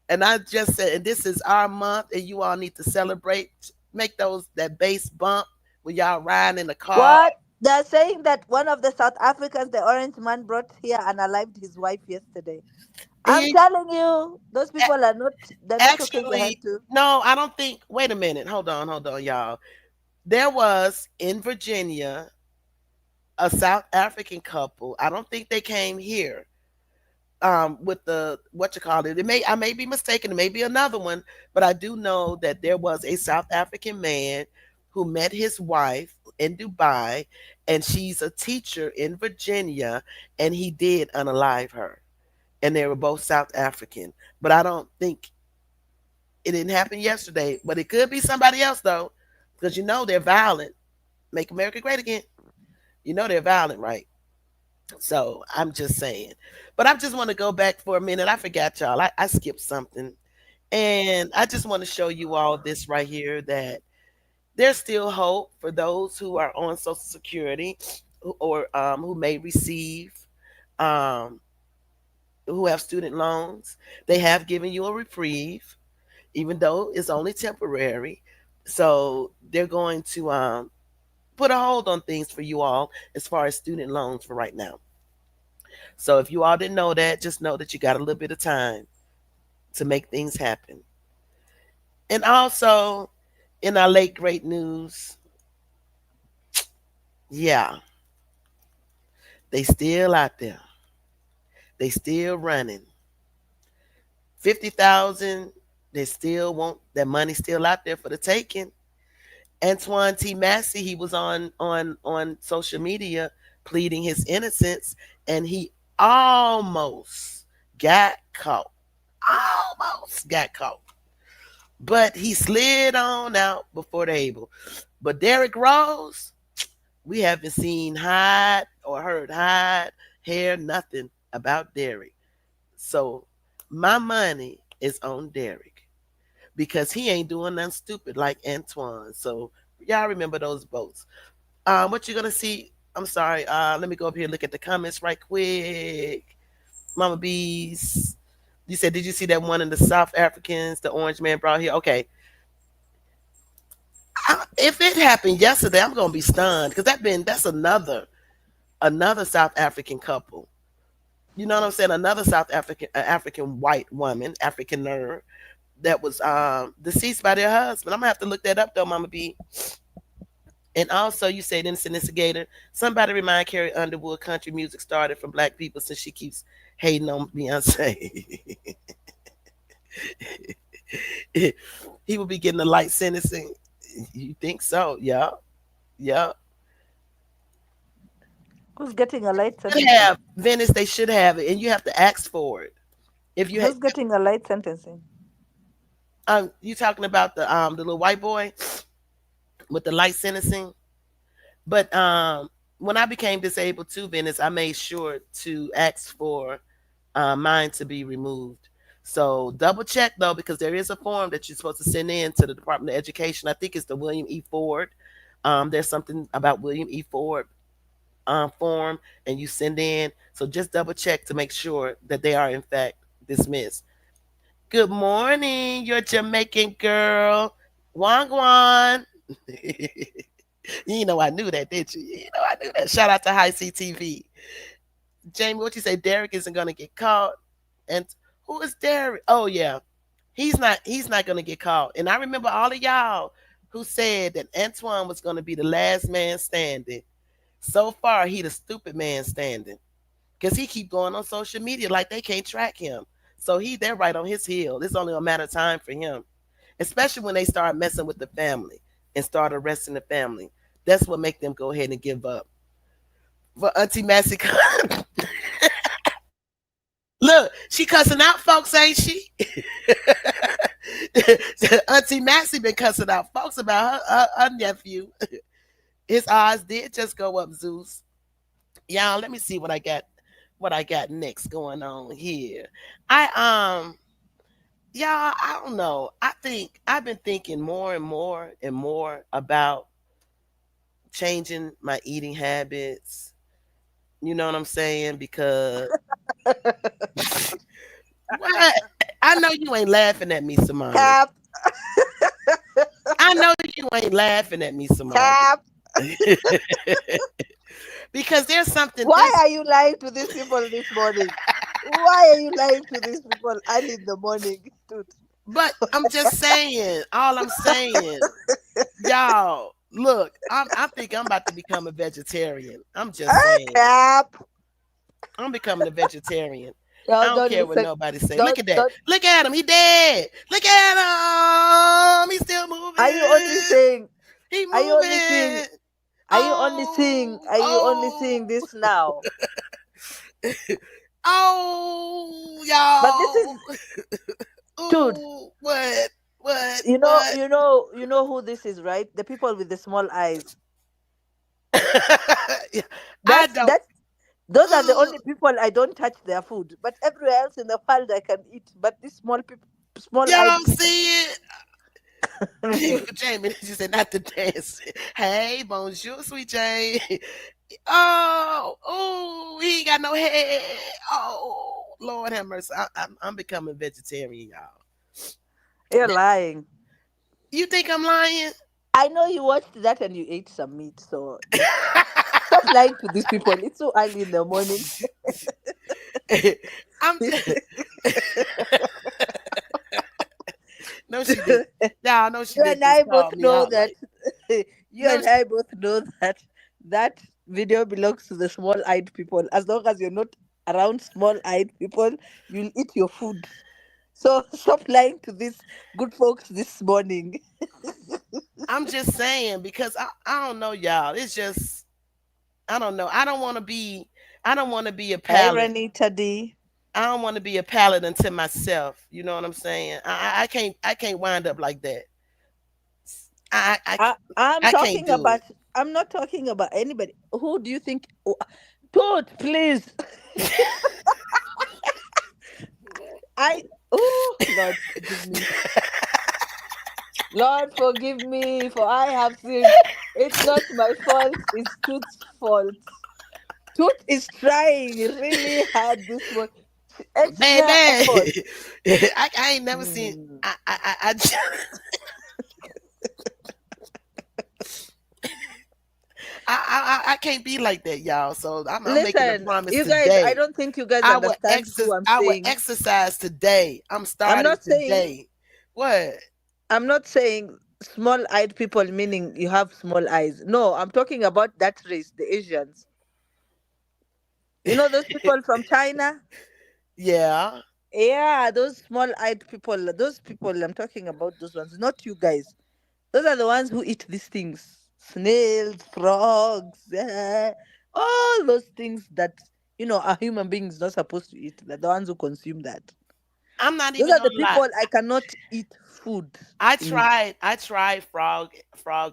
And I just said, and this is our month, and you all need to celebrate. Make those that bass bump when y'all riding in the car. What? They're saying that one of the South Africans, the orange man, brought here and alived his wife yesterday. I'm He telling you, those people are not, they're not okay in the head actually, too. no, I don't think. Wait a minute, hold on, y'all. There was in Virginia a South African couple. I don't think they came here with the what you call it. I may be mistaken, it may be another one, but I do know that there was a South African man who met his wife in Dubai, and she's a teacher in Virginia, and he did unalive her. And they were both South African. But I don't think it didn't happen yesterday. But it could be somebody else though. Because they're violent. Make America great again. They're violent, right? So I'm just saying. But I just want to go back for a minute. I forgot y'all. I skipped something. And I just want to show you all this right here that there's still hope for those who are on Social Security or who may receive, um, who have student loans. They have given you a reprieve, even though it's only temporary. So they're going to put a hold on things for you all as far as student loans for right now. So if you all didn't know that, just know that you got a little bit of time to make things happen. And also, in our late great news, yeah, they still out there. They still running. 50,000, they still want that money still out there for the taking. Antoine T. Massey, he was on social media pleading his innocence, and he almost got caught. Almost got caught. But he slid on out before the able. But Derrick Rose, we haven't seen hide or heard hide, hair, nothing about Derrick. So my money is on Derrick because he ain't doing nothing stupid like Antoine. So y'all remember those votes. What you gonna see? I'm sorry. Let me go up here and look at the comments right quick. Mama Bees. You said, did you see that one in the South Africans the orange man brought here? Okay. If it happened yesterday, I'm gonna be stunned because that's another South African couple. You know what I'm saying? Another South African white woman, Africaner, that was deceased by their husband. I'm gonna have to look that up though, Mama B. And also, you said innocent instigator. Somebody remind Carrie Underwood country music started from black people since she keeps hating on Beyonce. He will be getting a light sentencing. You think so? Yeah, yeah. Who's getting a light Should sentencing? have Venice. They should have it, and you have to ask for it. If you Who's getting a light sentencing? you talking about the little white boy with the light sentencing, but when I became disabled too, Venice, I made sure to ask for mine to be removed. So double check though, because there is a form that you're supposed to send in to the Department of Education. I think it's the William E. Ford. There's something about William E. Ford form, and you send in. So just double check to make sure that they are in fact dismissed. Good morning, you're Jamaican girl, Wang Wan. You know I knew that, did you? You know I knew that. Shout out to High CTV. Jamie, what you say? Derrick isn't gonna get caught. And who is Derrick? Oh yeah, he's not gonna get caught. And I remember all of y'all who said that Antoine was gonna be the last man standing. So far, he the stupid man standing because he keep going on social media like they can't track him. So they're right on his heel. It's only a matter of time for him, especially when they start messing with the family and start arresting the family. That's what make them go ahead and give up. For Auntie Massey, look, she cussing out folks, ain't she? Auntie Massey been cussing out folks about her nephew. His odds did just go up, Zeus. Y'all, let me see what I got next going on here. I y'all, I don't know. I think I've been thinking more and more and more about changing my eating habits. You know what I'm saying? Because what? I know you ain't laughing at me, Samani. Cap, I know you ain't laughing at me, Samani. cap. Because there's something Why are you lying to these people this morning? Why are you lying to these people early in the morning, dude? but I'm just saying, all I'm saying, y'all, look, I think I'm about to become a vegetarian. I'm just saying. Cap. I'm becoming a vegetarian. I No, don't don't care what listen. nobody say. Look Don't, at that. don't. Look at him. He dead. Look at him. He's still Are you only moving. saying? He Are you only seeing? moving. Are you only seeing? Oh, Are you only seeing oh, this now? oh, But this y'all. is, dude. Ooh, what? What? You know, What? you know, you know who this is, right? The people with the small eyes. I That's don't. that's those are the Ooh, only people I don't touch their food. But everywhere else in the world I can eat. But these small people, y'all small-eyed don't people. see it. Jamie, did you say not to dance? Hey, bonjour, sweet Jane. Oh, oh, he ain't got no head. Oh, Lord have mercy. I'm becoming vegetarian, y'all. You're lying. You think I'm lying? I know you watched that and you ate some meat. So stop lying to these people. It's so early in the morning. I'm just, no, she did. Y'all know she You did and just I call both me know out. that. Like, You no, and I both know that that video belongs to the small-eyed people. As long as you're not around small-eyed people, you'll eat your food. So stop lying to these good folks this morning. I'm just saying because I don't know, y'all. It's just I don't know. I don't want to be. I don't want to be a Hi, pallet. Renita D. I don't want to be a pallet unto myself. You know what I'm saying? I can't wind up like that. I I I'm I can't talking do about. it. I'm not talking about anybody. Who do you think? Oh, Toot, please. I. Oh, Lord, forgive me. Lord, forgive me, for I have sinned. It's not my fault. It's Toot's fault. Toot is trying really hard this month. Extra effort. Baby, I ain't never seen. Hmm. I can't be like that, y'all. So I'm making a Listen, promise you guys, I today. don't think you guys understand who I'm I will saying. exercise today. I'm I'm starting not saying today. What? I'm not saying small-eyed people meaning you have small eyes. No, I'm talking about that race, the Asians. You know those people from China? Yeah. Yeah, those small-eyed people. Those people I'm talking about. Those ones, not you guys. Those are the ones who eat these things: snails, frogs, all those things that a human being is not supposed to eat. They're the ones who consume that. I'm not Those even are the gonna lie. people I cannot eat food with. I tried frog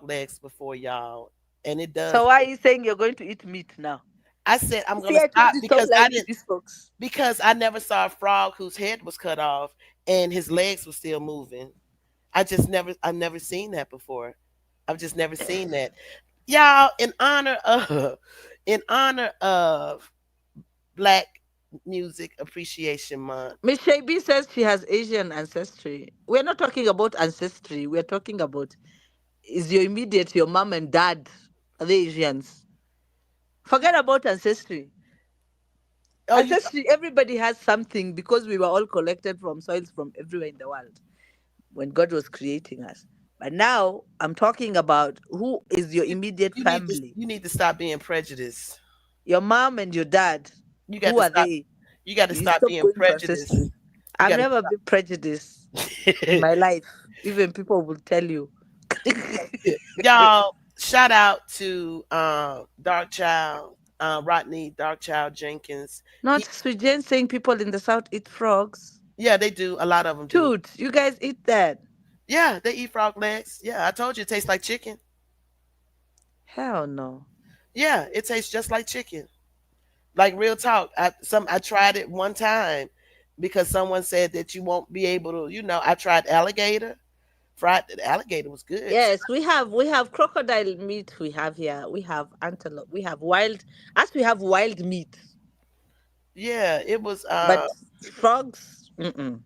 legs before, y'all, and it does. So why are you saying you're going to eat meat now? I said I'm See, gonna I told stop you stop liking these folks. because I never saw a frog whose head was cut off and his legs were still moving. I've never seen that before. I've just never seen that. Y'all, in honor of Black Music Appreciation Month. Miss Shabi says she has Asian ancestry. We're not talking about ancestry. We're talking about, is your immediate, your mom and dad, are they Asians? Forget about ancestry. Oh, you Ancestry, everybody has something because we were all collected from soils from everywhere in the world when God was creating us. But now I'm talking about who is your immediate family. you need to stop being prejudiced. Your mom and your dad. You got Who to are stop they? you got to You stop stop being going to prejudiced. ancestry. You I've got to never been prejudiced in my life. Even people will tell you. Y'all, shout out to Dark Child, Rodney Dark Child Jenkins. Not He Sweet Jane saying people in the south eat frogs. Yeah, they do. A lot of them do. Dude, you guys eat that? Yeah, they eat frog legs. Yeah, I told you it tastes like chicken. Hell no. Yeah, it tastes just like chicken. Like real talk. I tried it one time because someone said that you won't be able to, I tried alligator. Fried alligator was good. Yes, we have crocodile meat we have here. We have antelope. We have wild, as we have wild meat. Yeah, it was But frogs, mm-mm.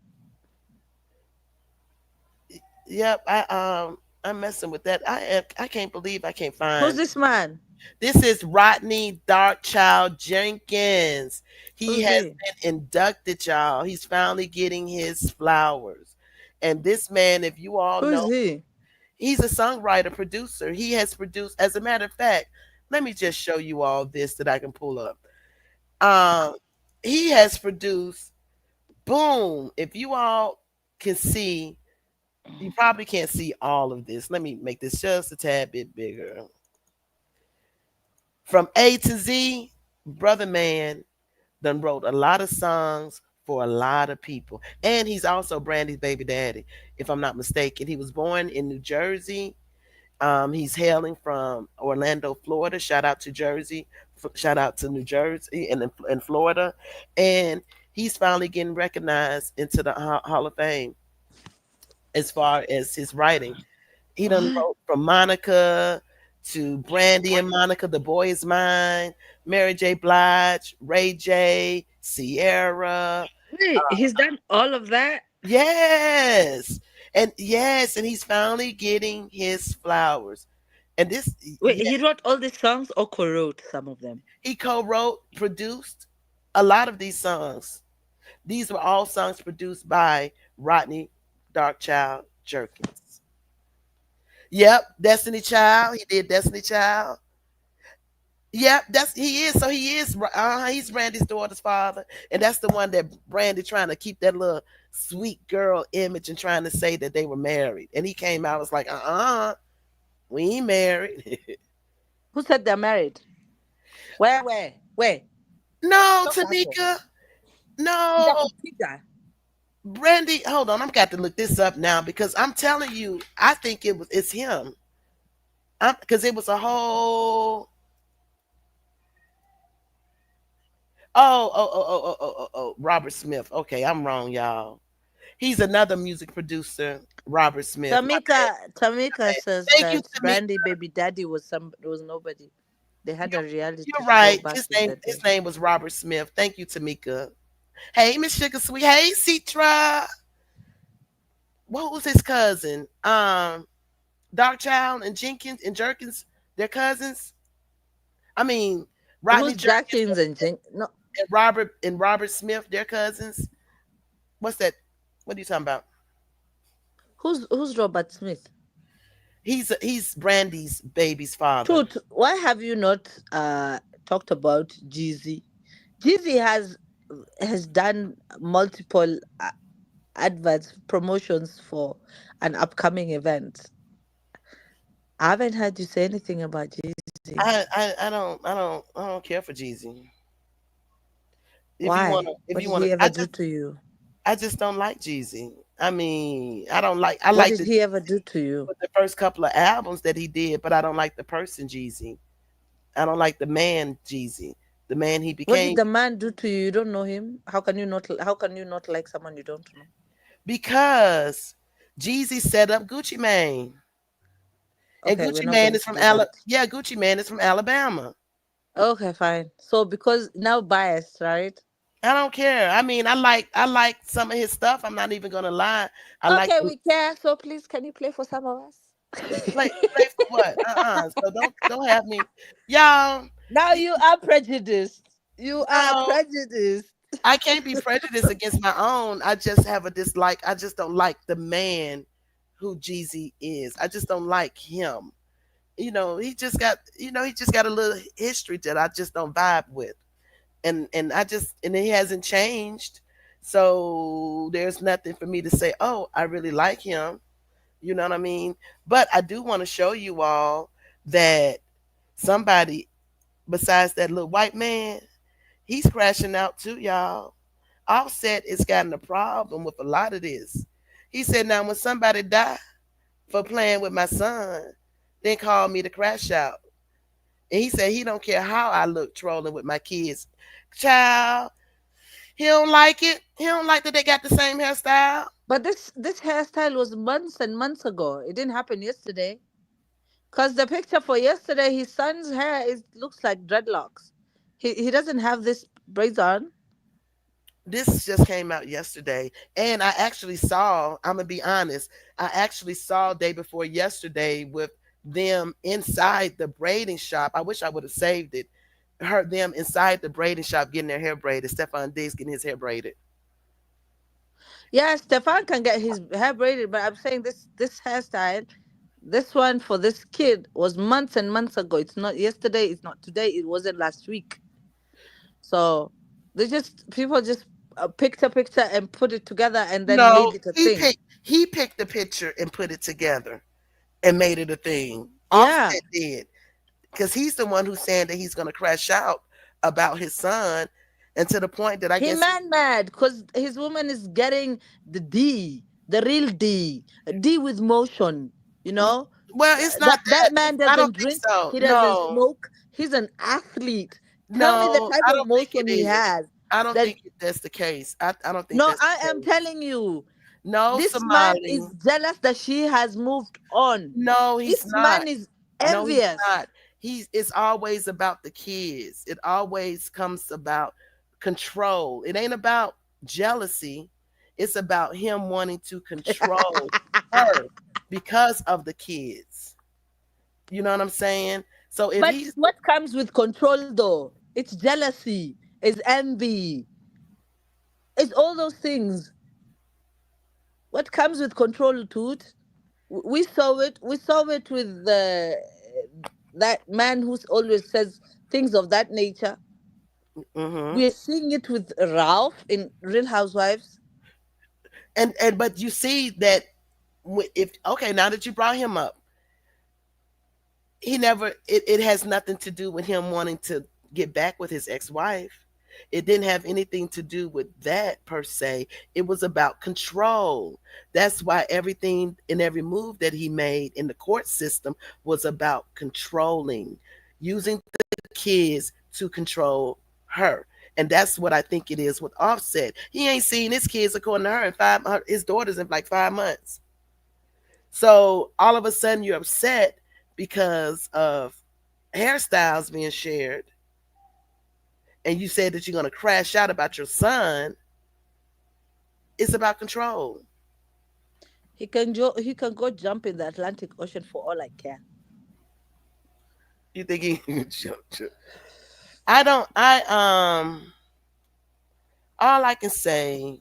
yep, I'm messing with that. I can't believe I can't Who's find. this man? This is Rodney Darkchild Jenkins. He Who's has he? been inducted, y'all. He's finally getting his flowers. And this man, if you all Who's know, he? he's a songwriter, producer. He has produced, as a matter of fact, let me just show you all this that I can pull up. Um, he has produced Boom. If you all can see, you probably can't see all of this. Let me make this just a tad bit bigger. From A to Z, Brother Man done wrote a lot of songs for a lot of people. And he's also Brandy's baby daddy, if I'm not mistaken. He was born in New Jersey. He's hailing from Orlando, Florida. Shout out to Jersey. Shout out to New Jersey and Florida. And he's finally getting recognized into the Hall of Fame as far as his writing. He done What? wrote from Monica to Brandy and Monica, The Boy Is Mine, Mary J. Blige, Ray J, Sierra. Wait, he's done all of that? Yes. And he's finally getting his flowers. And this, Wait, yeah, he wrote all these songs or co-wrote some of them? he co-wrote, produced a lot of these songs. These were all songs produced by Rodney Darkchild Jerkins. Yep, Destiny Child. He did Destiny Child. Yep, that's he is. So he is. He's Brandy's daughter's father, and that's the one that Brandy trying to keep that little sweet girl image and trying to say that they were married. And he came out was like, we ain't married. Who said they're married? Where? No, Talk Afro. Tamika. Ida No, kupiga. Brandy. Hold on, I'm got to look this up now because I'm telling you, I think it's him. Because it was a whole. Robert Smith. Okay, I'm wrong, y'all. He's another music producer, Robert Smith. My bad. Tamika says Thank you, that Tamika. Brandy baby daddy was nobody. They had You're, a reality you're show right. back His in name the his day. name was Robert Smith. Thank you, Tamika. Hey, Miss Sugar Sweet. Hey, Citra. What was his cousin? Darkchild and Jenkins and Jerkins, they're cousins. I mean, Rodney Who's Jerkins Jackins and Jink? No, and Robert Smith, they're cousins. What's that? What are you talking about? who's Robert Smith? He's Brandy's baby's father. Truth, why have you not talked about Jeezy? Jeezy has done multiple adverts promotions for an upcoming event. I haven't heard you say anything about Jeezy. I don't care for Jeezy. Why? If What you did wanna he ever do to you? I just don't like Jeezy. I mean, I What like did he ever do to you? the first couple of albums that he did, but I don't like the person Jeezy. I don't like the man Jeezy, the man he What did became. the man do to you? You don't know him. How can you not like someone you don't know? Because Jeezy set up Gucci Mane. And Okay, we're Gucci not Mane going is to from do that. Gucci Mane is from Alabama. Okay, fine. So because now biased, right? I don't care. I mean, I like some of his stuff. I'm not even gonna lie. I like Okay, the we care. So please, can you play for some of us? play for what? So don't have me. Y'all, Now you are prejudiced. You are no, prejudiced. I can't be prejudiced against my own. I just have a dislike. I just don't like the man who Jeezy is. I just don't like him. He just got a little history that I just don't vibe with. And he hasn't changed. So there's nothing for me to say, "Oh, I really like him." You know what I mean? But I do want to show you all that somebody besides that little white man, he's crashing out too, y'all. Offset is gotten a problem with a lot of this. He said, now when somebody die for playing with my son, then call me to crash out. And he said he don't care how I look trolling with my kids. Child, he don't like it. He don't like that they got the same hairstyle. But this hairstyle was months and months ago. It didn't happen yesterday. Cause the picture for yesterday, his son's hair is looks like dreadlocks. He doesn't have this braids on. This just came out yesterday. And I actually saw, I'm gonna be honest, I actually saw day before yesterday with them inside the braiding shop. I wish I would have saved it. Heard them inside the braiding shop getting their hair braided. Stefan Diggs getting his hair braided. Yeah, Stefan can get his hair braided, but I'm saying this hairstyle, this one for this kid was months and months ago. It's not yesterday. It's not today. It wasn't last week. So people just picked a picture and put it together and then No, made it a thing. he picked the picture and put it together and made it a thing. Yeah. Offset did. Because he's the one who's saying that he's gonna crash out about his son, and to the point that I He guess man mad because his woman is getting the D, the real D, a D with motion. You know, well, it's not that that. man I don't doesn't think drink. so. He doesn't No, smoke. He's an athlete. Tell me the no, type I of don't think motion it he is. has. I don't That think that's the case. I don't think no, that's I the am case. telling you, No, this man is Somali. jealous that she has moved on. No, he's This not. man is No, he's envious. not. It's always about the kids. It always comes about control. It ain't about jealousy. It's about him wanting to control her because of the kids. You know what I'm saying? So if But he's what comes with control though? It's jealousy, it's envy, it's all those things. What comes with control, Toot? We saw it. We saw it with the that man who always says things of that nature. hmm We're seeing it with Ralph in Real Housewives. and but you see that if okay, now that you brought him up, he never it has nothing to do with him wanting to get back with his ex-wife. It didn't have anything to do with that per se. It was about control. That's why everything and every move that he made in the court system was about controlling, using the kids to control her. And that's what I think it is with Offset. He ain't seen his kids, according to her, in his daughters in like 5 months. So all of a sudden you're upset because of hairstyles being shared, and you said that you're going to crash out about your son. It's about control. He can go jump in the Atlantic Ocean for all I care. You think he can jump? I don't. All I can say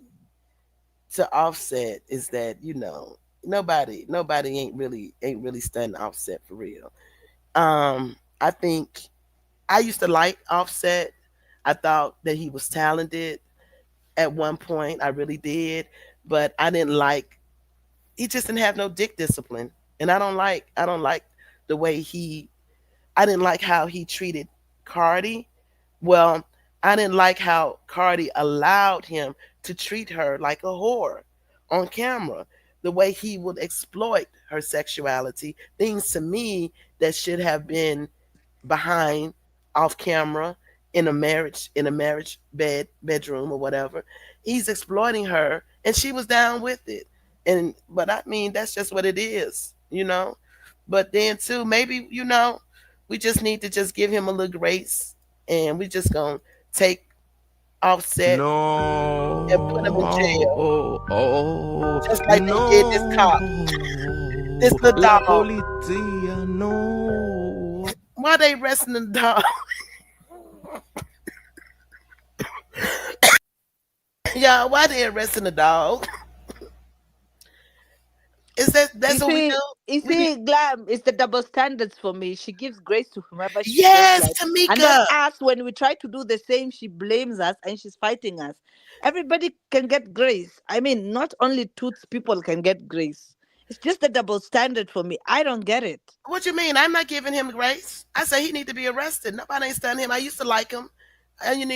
to Offset is that nobody ain't really studying Offset for real. I think I used to like Offset. I thought that he was talented at one point. I really did, but I didn't like. He just didn't have no dick discipline, and I don't like the way he. I didn't like how he treated Cardi. Well, I didn't like how Cardi allowed him to treat her like a whore on camera. The way he would exploit her sexuality, things to me that should have been behind, off camera, in a marriage bedroom or whatever. He's exploiting her, and she was down with it. And but I mean, that's just what it is. But then too, maybe we just need to just give him a little grace, and we just gonna take Offset and put him in jail, just like they did this cop, this little dog. Why they arresting the dog? Yeah, why they arresting the dog? Is that's what we do? You We need see, Glam, it's the double standards for me. She gives grace to whomever she feels yes, like. And then Tamika. us, when we try to do the same, she blames us and she's fighting us. Everybody can get grace. I mean, not only toots people can get grace. It's just the double standard for me. I don't get it. What you mean? I'm not giving him grace. I say he need to be arrested. Nobody ain't studying him. I used to like him. And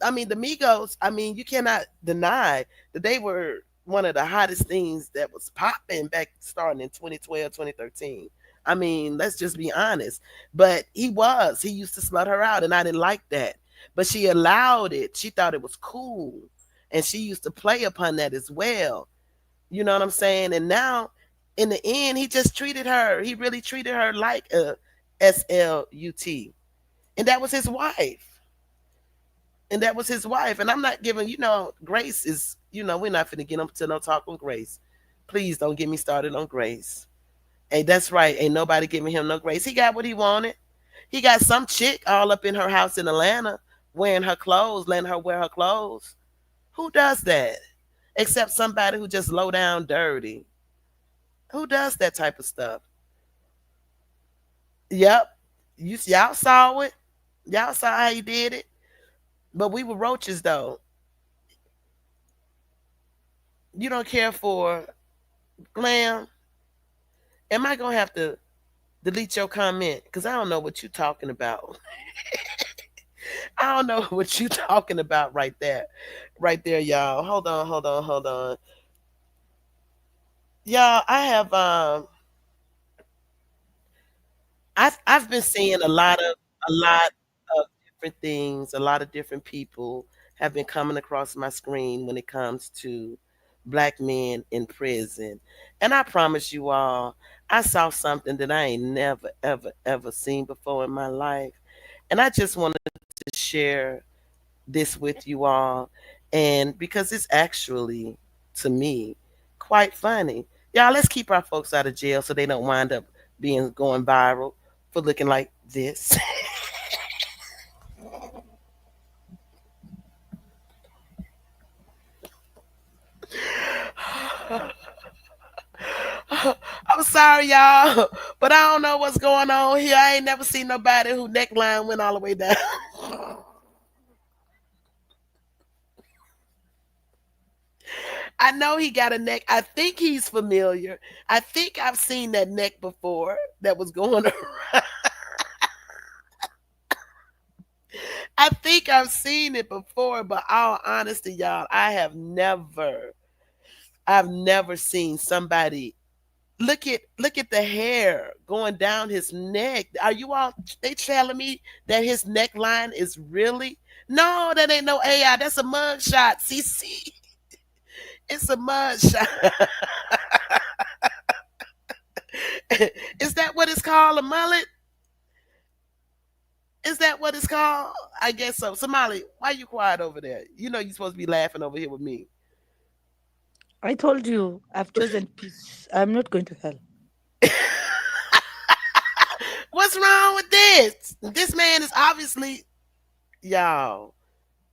I mean, the Migos, I mean, you cannot deny that they were one of the hottest things that was popping back starting in 2012, 2013. I mean, let's just be honest. But he used to slut her out, and I didn't like that. But she allowed it. She thought it was cool. And she used to play upon that as well. You know what I'm saying? And now, in the end, he just treated her. He really treated her like a SLUT. And that was his wife. And I'm not giving, Grace is, we're not finna get into no talk with Grace. Please don't get me started on Grace. And that's right. Ain't nobody giving him no grace. He got what he wanted. He got some chick all up in her house in Atlanta wearing her clothes, letting her wear her clothes. Who does that? Except somebody who just low down dirty. Who does that type of stuff? Yep. Y'all saw it. Y'all saw how he did it. But we were roaches though. You don't care for Glam. Am I gonna have to delete your comment? Because I don't know what you're talking about. I don't know what you're talking about right there. Right there, y'all. Hold on, hold on, hold on. Y'all, I've been seeing a lot of different things. A lot of different people have been coming across my screen when it comes to black men in prison. And I promise you all, I saw something that I ain't never, ever, ever seen before in my life. And I just wanted to share this with you all. And because it's actually, to me, quite funny. Y'all, let's keep our folks out of jail so they don't wind up going viral for looking like this. I'm sorry, y'all, but I don't know what's going on here. I ain't never seen nobody who neckline went all the way down. I know he got a neck. I think he's familiar. I think I've seen that neck before that was going around. I think I've seen it before, but all honesty, y'all, I've never seen somebody look at the hair going down his neck. Are you all they telling me that his neckline is really no, that ain't no AI. That's a mug shot. CC. It's a mug shot. Is that what it's called? A mullet? Is that what it's called? I guess so. Somali, why you quiet over there? You know you're supposed to be laughing over here with me. I told you I've chosen peace. I'm not going to hell. What's wrong with this? This man is obviously y'all.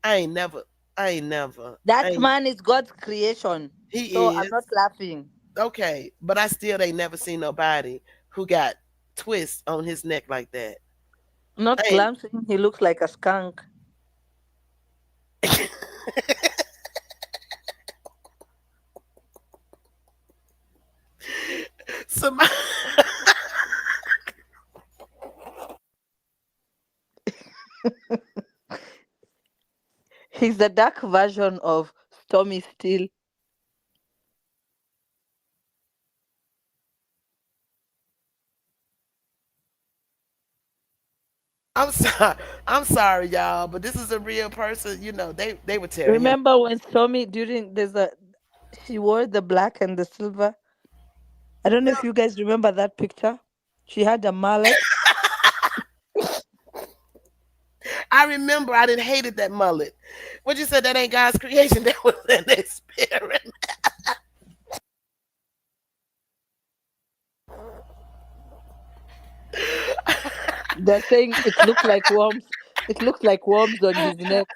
I ain't never. I ain't never. I That ain't, man is God's creation. So he I'm is not laughing. okay, but I still ain't never seen nobody who got twists on his neck like that. Not I ain't. glancing, he looks like a skunk. Some, He's the dark version of Stormy Steele. I'm sorry. I'm sorry, y'all, but this is a real person. You know, they would tear him. Remember when Stormy during there's a she wore the black and the silver? I don't know if you guys remember that picture. She had a mallet. I remember I didn't hated that mullet. What you said that ain't God's creation? That was an experiment. They're saying it looked like worms. It looked like worms on his neck.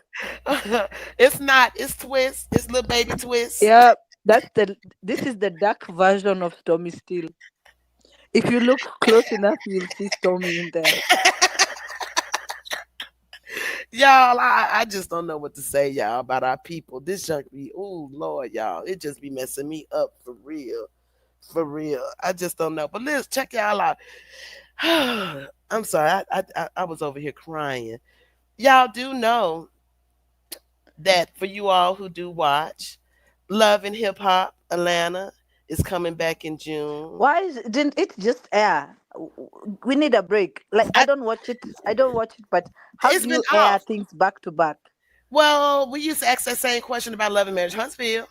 It's not. It's twist. It's little baby twist. Yeah, this is the dark version of Stormy Steele. If you look close enough, you'll see Stormy in there. Y'all, I just don't know what to say, y'all, about our people. This junk be, oh Lord, y'all, it just be messing me up for real. For real. I just don't know. But let's check y'all out. I'm sorry. I was over here crying. Y'all do know that for you all who do watch, Love and Hip Hop Atlanta is coming back in June. Didn't it just air? We need a break. Like I I, don't watch it. I don't watch it. But how it's do been you air off. things back to back? Well, we used to ask that same question about Love and Marriage Huntsville.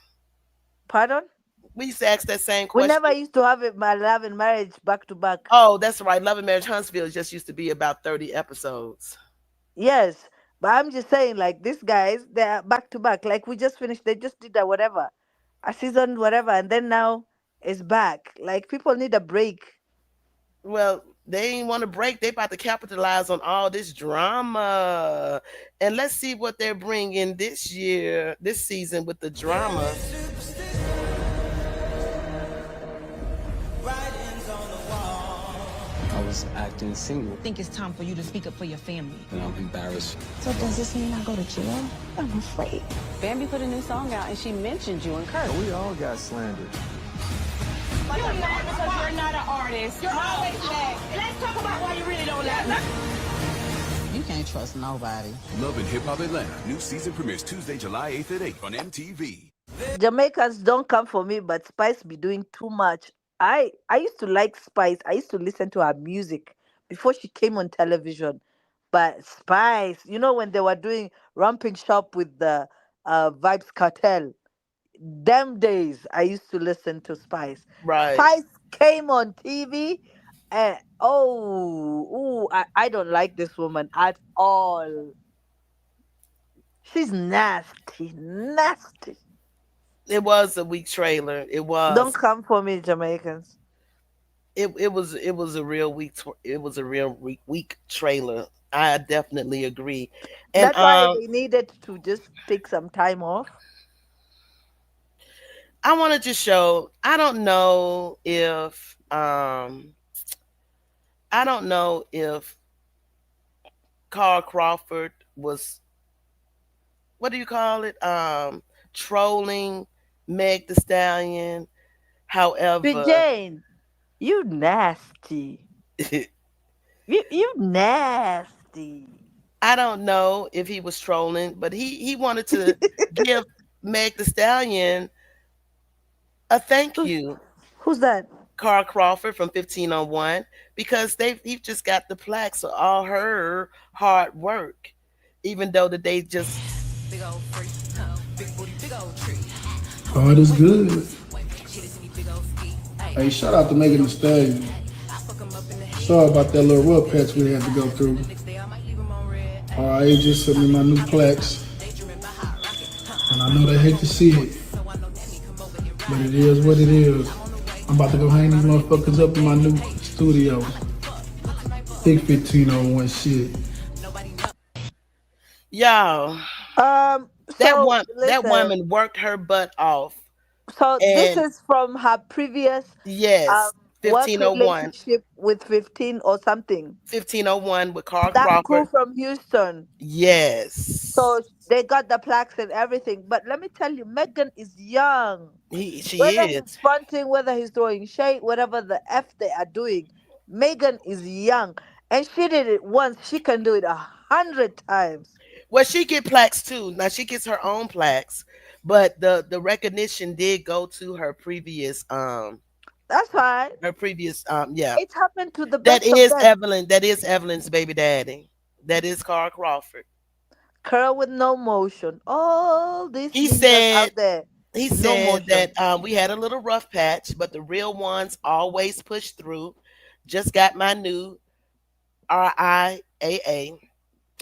Pardon? We used to ask that same We question. never used to have it, my love and marriage back to back. Oh, that's right. Love and Marriage Huntsville just used to be about 30 episodes. Yes, but I'm just saying, like these guys, they're back to back. Like we just finished. They just did a whatever, a season whatever, and then now it's back. Like people need a break. Well, they ain't want to break. They about to capitalize on all this drama. And let's see what they're bringing this year, this season with the drama. I was acting single, I think it's time for you to speak up for your family. and I'm embarrassed. So does this mean I go to jail? I'm afraid. Bambi put a new song out and she mentioned you and Kurt. We all got slandered. You're mad because you're not an artist. You're always mad. Let's talk about why you really don't like me. You can't trust nobody. Love and Hip Hop Atlanta. New season premieres Tuesday, July 8th at 8 on MTV. Jamaicans don't come for me, but Spice be doing too much. I used to like Spice. I used to listen to her music before she came on television. But Spice, when they were doing Ramping Shop with the Vibes Cartel, them days I used to listen to Spice. Right. Spice came on TV, and oh, ooh, I don't like this woman at all. She's nasty, nasty. It was a weak trailer. It Don't was. come for me, Jamaicans. It was a real it was a real weak trailer. I definitely agree. And That's why they needed to just take some time off. I wanted to show I don't know if Carl Crawford was, what do you call it? Trolling Meg the Stallion. But However, Jane, you nasty. You nasty. I don't know if he was trolling, but he wanted to give Meg the Stallion a thank you, Who's that? Carl Crawford from 1501, because he just got the plaques for all her hard work, even though that they just God is good. Hey, shout out to Megan Thee Stallion. Sorry about that little rough patch we had to go through. RA just sent me my new plaques. And I know they hate to see it. But it is what it is. I'm about to go hang these motherfuckers up in my new studio. Big 1501 shit. y'all. So That listen. woman worked her butt off, So this and is from her previous yes, work 1501, relationship with 15 or something. 1501 with Carl That crew Crawford. from Houston. Yes, So they got the plaques and everything. But let me tell you, Megan is young. she Whether is. he's fronting, whether he's throwing shade, whatever the F they are doing, Megan is young. And she did it once. She can do it 100 times. Well, she get plaques too. Now she gets her own plaques, but the recognition did go to That's fine. her previous yeah. It happened to the best of them. That is Evelyn's baby daddy. That is Carl Crawford. Curl with no motion. All these He ninjas said out there, he no said motion. that we had a little rough patch, but the real ones always push through. Just got my new RIAA.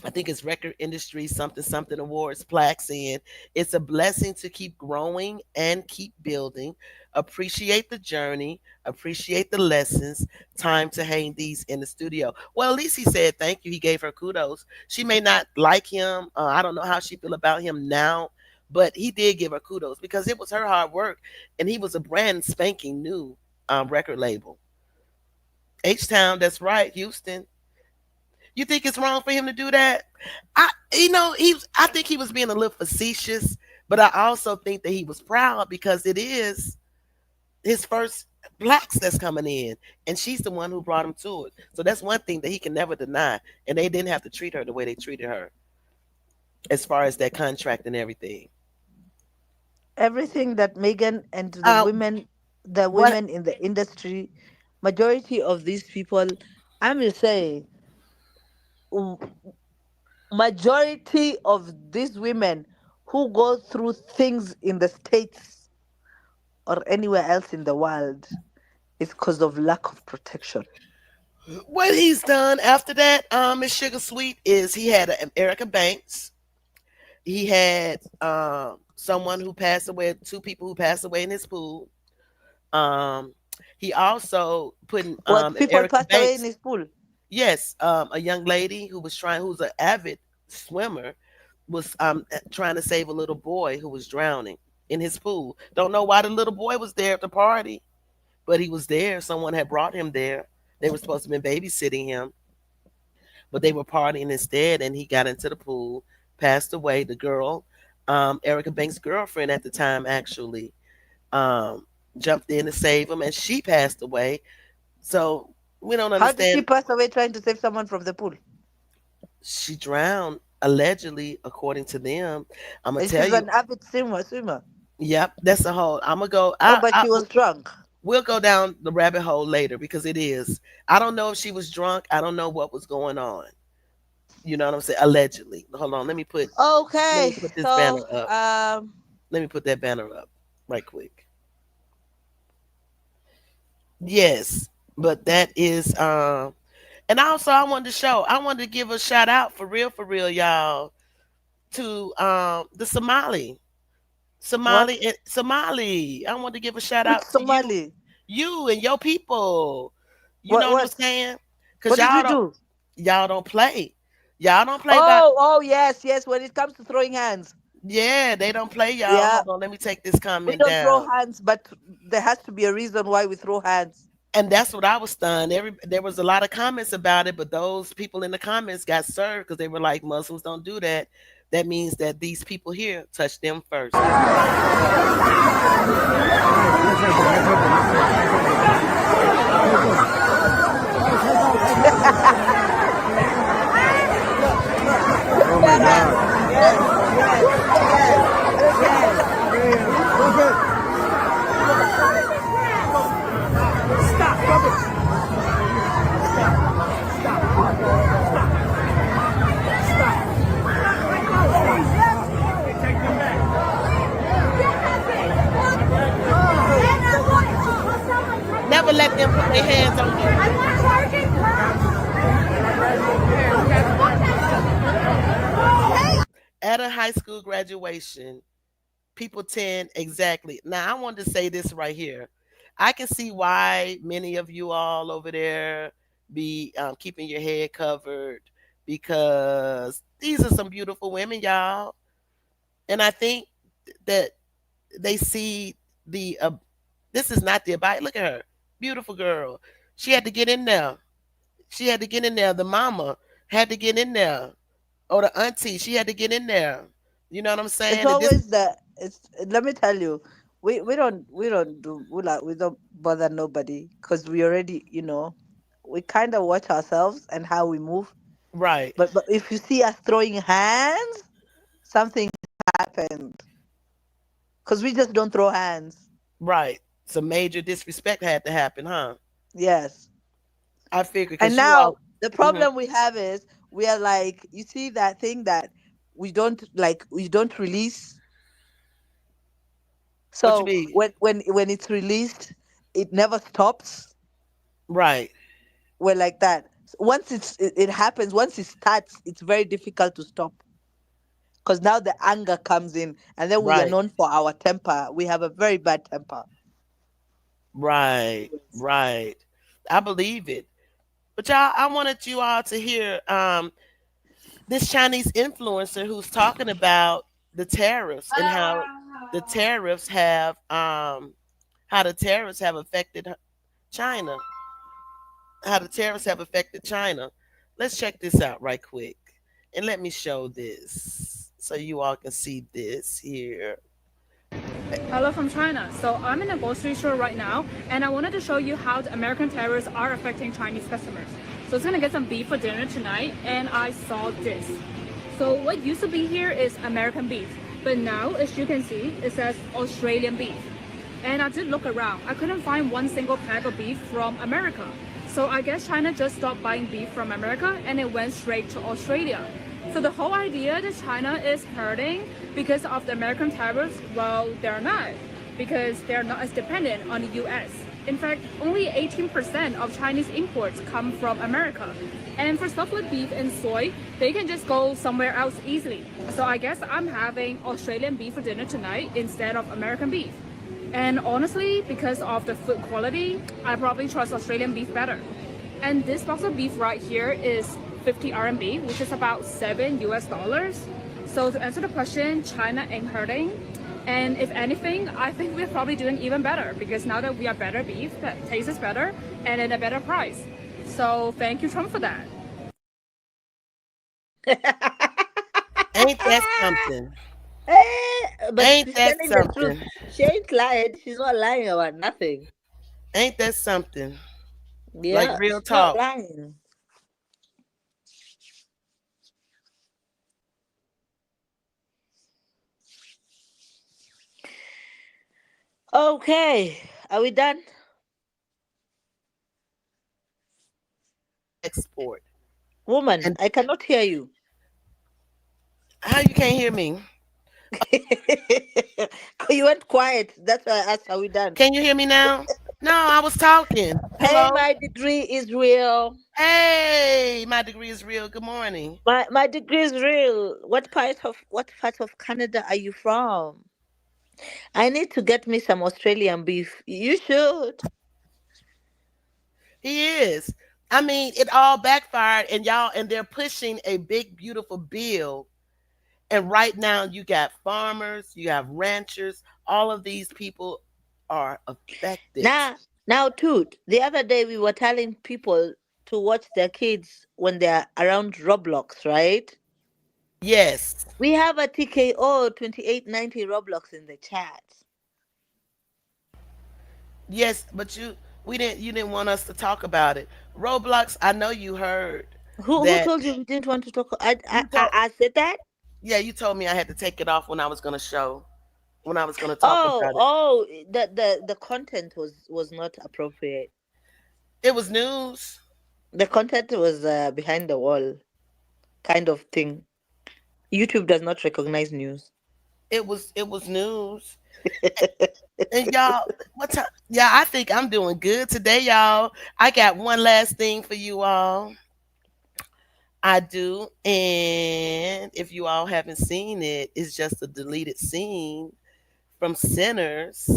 I think it's Record Industry something something awards plaques in. It's a blessing to keep growing and keep building. Appreciate the journey, appreciate the lessons. Time to hang these in the studio. Well, at least he said thank you. He gave her kudos. She may not like him. I don't know how she feel about him now, but he did give her kudos because it was her hard work, and he was a brand spanking new record label. H Town, that's right, Houston. You think it's wrong for him to do that? I think he was being a little facetious, but I also think that he was proud because it is his first blacks that's coming in, and she's the one who brought him to it. So that's one thing that he can never deny. And they didn't have to treat her the way they treated her, as far as that contract and everything. Everything that Megan and Uh, the what? women in the industry, majority of these people, I'm just saying, w- majority of these women who go through things in the States or anywhere else in the world is because of lack of protection. What he's done after that, Miss Sugar Sweet, is he had Erica Banks. He had someone who passed away, two people who passed away in his pool. Um, he also put in What people Erica passed away in Banks. his pool? Yes, a young lady who's an avid swimmer, was trying to save a little boy who was drowning in his pool. Don't know why the little boy was there at the party, but he was there. Someone had brought him there. They were supposed to have been babysitting him, but they were partying instead, and he got into the pool, passed away. The girl, Erica Banks' girlfriend at the time, actually um, jumped in to save him, and she passed away. So we don't How did she understand. pass away trying to save someone from the pool? She drowned allegedly, according to them. I'm gonna And tell she's you. an avid swimmer. Yep, that's a whole. I'm gonna go. Oh, but she was drunk. We'll go down the rabbit hole later because it is. I don't know if she was drunk. I don't know what was going on. You know what I'm saying? Allegedly. Hold on. Let me Okay, put this so banner up. Let me put that banner up right quick. Yes, but that is and also I wanted to give a shout out for real, y'all, to the what? Somali. I want to give a shout Which out to Somali? you and your people. You What? know what I'm What? saying? Cause What did we do? y'all don't play. Y'all don't play by. Oh, yes, yes. When it comes to throwing hands, Yeah, they don't play y'all. yeah, Hold on, let me take this we comment don't throw down. hands, but there has to be a reason why we throw hands. And that's what I was stunned. There was a lot of comments about it, but those people in the comments got served because they were like, Muslims don't do that. That means that these people here touched them first. and let them put their hands on you. At a high school graduation, people tend exactly. Now, I wanted to say this right here. I can see why many of you all over there be keeping your head covered because these are some beautiful women, y'all. And I think that they see the this is not the about. Look at her, beautiful girl. She had to get in there. She had to get in there. The mama had to get in there, or the auntie. She had to get in there. You know what I'm It's saying? And this, always the it's let me tell you, we don't bother nobody because we already, we kind of watch ourselves and how we move. right, But if you see us throwing hands, something happened because we just don't throw hands. right. Some major disrespect had to happen, huh? Yes. I figure And because you now all. the Mhm. problem we have is we are like, you see that thing that we don't release. What you So mean? when it's released, it never stops. Right, We're like that. Once it happens, once it starts, it's very difficult to stop because now the anger comes in, and then we are right, known for our temper. We have a very bad temper. right, right. I believe it. But y'all, I wanted you all to hear this Chinese influencer who's talking about the tariffs and the tariffs have how the tariffs have affected China. How the tariffs have affected China. Let's check this out right quick. And let me show this so you all can see this here. Hello from China. So I'm in a grocery store right now, and I wanted to show you how the American tariffs are affecting Chinese customers. So I was gonna get some beef for dinner tonight, and I saw this. So what used to be here is American beef, but now, as you can see, it says Australian beef. And I did look around. I couldn't find one single pack of beef from America. So I guess China just stopped buying beef from America and it went straight to Australia. So the whole idea that China is hurting because of the American tariffs, well, they're not, because they're not as dependent on the US. In fact, only 18% of Chinese imports come from America. And for stuff like beef and soy, they can just go somewhere else easily. So I guess I'm having Australian beef for dinner tonight instead of American beef. And honestly, because of the food quality, I probably trust Australian beef better. And this box of beef right here is 50 RMB, which is about 7 US dollars. So to answer the question, China ain't hurting. And if anything, I think we're probably doing even better because now that we have better beef that tastes better and at a better price. So thank you, Trump, for that. Ain't that something? But Ain't she's that telling the truth. something? She ain't lying. She's not lying about nothing. Ain't that something? Like Yeah, real she's not talk. lying. Okay, are we done? Export. Woman, And I cannot hear you. how you can't hear me? You went quiet. That's why I asked, are we done? Can you hear me now? No, I was talking. Hey, Hello? my degree is real. Hey, my degree is real. Good morning. My degree is real. What part of Canada are you from? I need to get me some Australian beef. You should. He is. I mean, it all backfired and y'all and they're pushing a big beautiful bill. And right now you got farmers, you have ranchers, all of these people are affected. Now, too. The other day we were telling people to watch their kids when they're around Roblox, right? Yes. We have a TKO 2890 Roblox in the chat. Yes, but you didn't want us to talk about it. Roblox, I know you heard Who that told you we didn't want to talk? I I you I, told I said that. yeah, you told me I had to take it off when I was gonna show when I was gonna talk Oh, about it. oh, the content was not appropriate. It was news. The content was behind the wall kind of thing. YouTube does not recognize news. It was news. And y'all, what time? Yeah, I think I'm doing good today, y'all. I got one last thing for you all. I do. And if you all haven't seen it, it's just a deleted scene from Sinners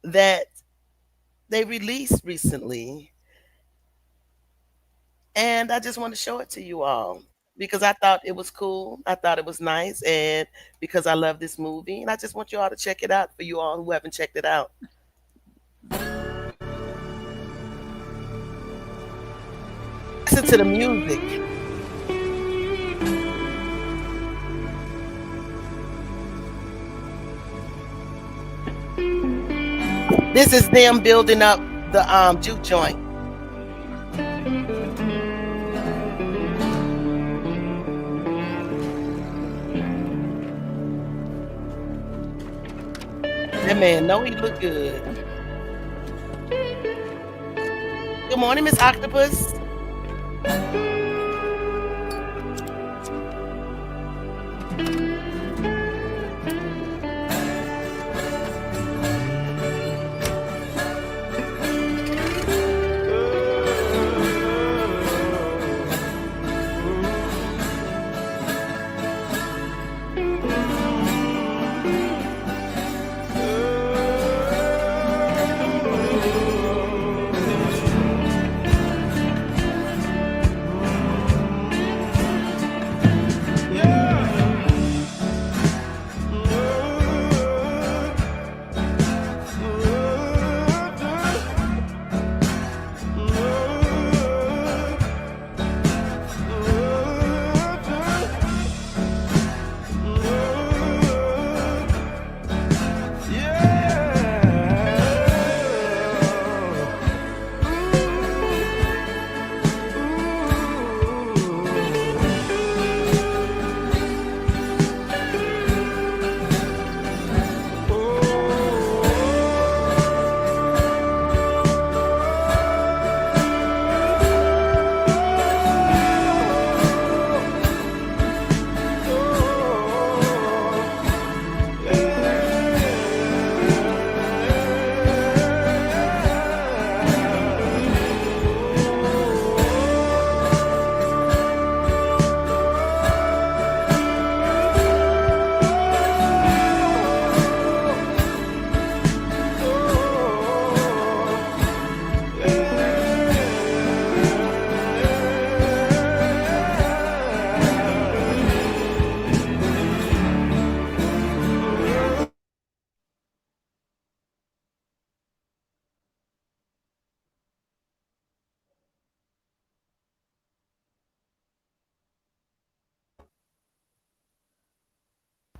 that they released recently. And I just want to show it to you all because I thought it was cool. I thought it was nice. And because I love this movie. And I just want you all to check it out for you all who haven't checked it out. Listen to the music. This is them building up the juke joint. That man know he look good. Good morning, Miss Octopus.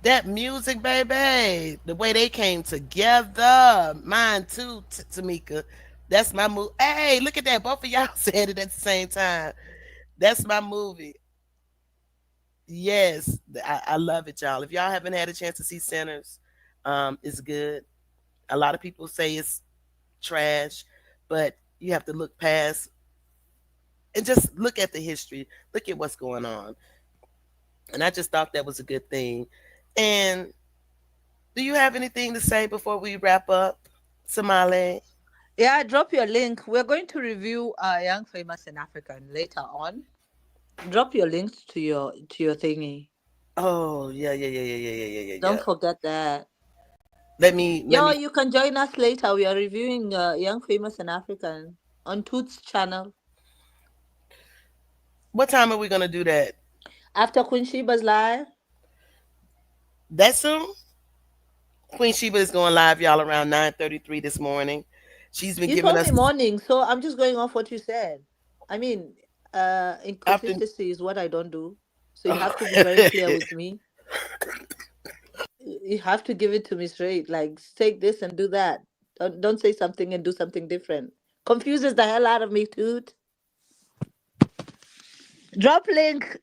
That music, baby, the way they came together, mine too, Tamika. That's my movie. Hey, look at that! Both of y'all said it at the same time. That's my movie. Yes, I love it, y'all. If y'all haven't had a chance to see Sinners, it's good. A lot of people say it's trash, but you have to look past and just look at the history. Look at what's going on. And I just thought that was a good thing. And do you have anything to say before we wrap up, Somali? Yeah, drop your link. We're going to review Young Famous in African later on. Drop your links to your thingy. Oh yeah. Don't forget that. Let me. You can join us later. We are reviewing Young Famous in African on Toots channel. What time are we gonna do that? After Queen Sheba's live. That soon? Queen Sheba is going live, y'all, around 9:33 this morning. She's been giving us morning, so I'm just going off what you said. I mean, inconsistency is what I don't do. So you have to be very clear with me. You have to give it to me straight. Like, take this and do that. Don't say something and do something different. Confuses the hell out of me, dude. Drop link.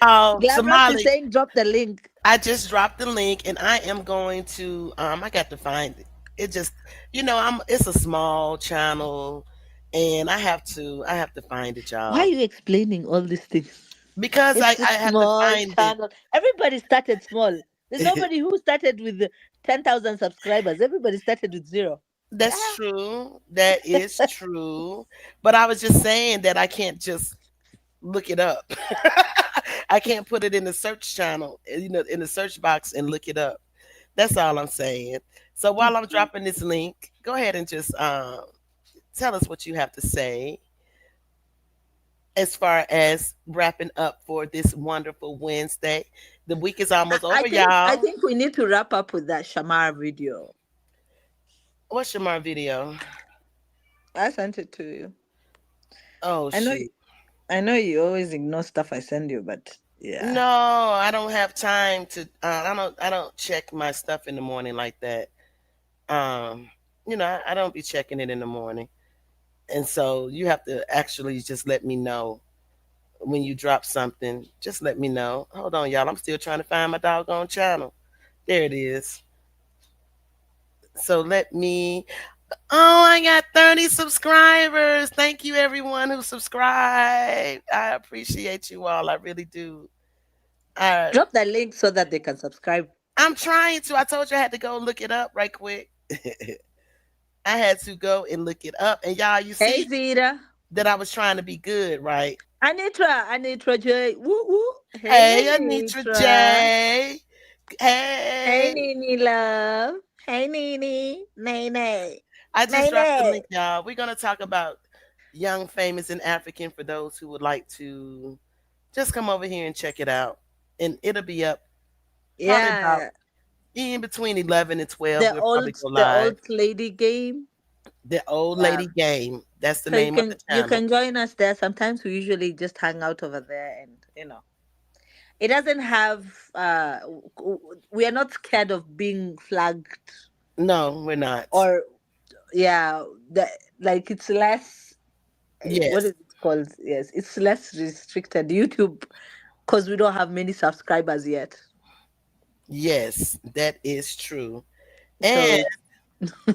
Oh, Somali is saying drop the link. I just dropped the link, and I am going to. I got to find it. It just, it's a small channel, and I have to find it, y'all. Why are you explaining all these things? Because I It's a had to small find it. channel. Everybody started small. There's nobody who started with 10,000 subscribers. Everybody started with zero. That's true. That is true. But I was just saying that I can't just look it up. I can't put it in the search channel, in the search box and look it up. That's all I'm saying. So while I'm dropping this link, go ahead and just tell us what you have to say as far as wrapping up for this wonderful Wednesday. The week is almost over, I y'all. think we need to wrap up with that Shamar video. What's your more video? I sent it to you. Oh, shoot. I know you always ignore stuff I send you, but yeah. No, I don't have time to. I don't check my stuff in the morning like that. I don't be checking it in the morning, and so you have to actually just let me know when you drop something. Just let me know. Hold on, y'all. I'm still trying to find my doggone channel. There it is. So let me. Oh, I got 30 subscribers. Thank you, everyone who subscribed. I appreciate you all. I really do. Drop that link so that they can subscribe. I'm trying to. I told you I had to go look it up right quick. I had to go and look it up. And y'all, you see Zita. that I was trying to be good, right? Anitra J. Woo woo. Hey, Anitra J. Hey. Hey, Nene love. Hey, Nene. Nene. I just dropped the link, y'all. We're going to talk about young, famous, and African for those who would like to just come over here and check it out. And it'll be up. Yeah. In between 11 and 12. The old lady game. The old lady game. That's the name of the channel. You can join us there. Sometimes we usually just hang out over there and, it doesn't have, we are not scared of being flagged. No, we're not. Or, yeah, it's less, yes. What is it called? Yes, it's less restricted. YouTube, because we don't have many subscribers yet. Yes, that is true. So and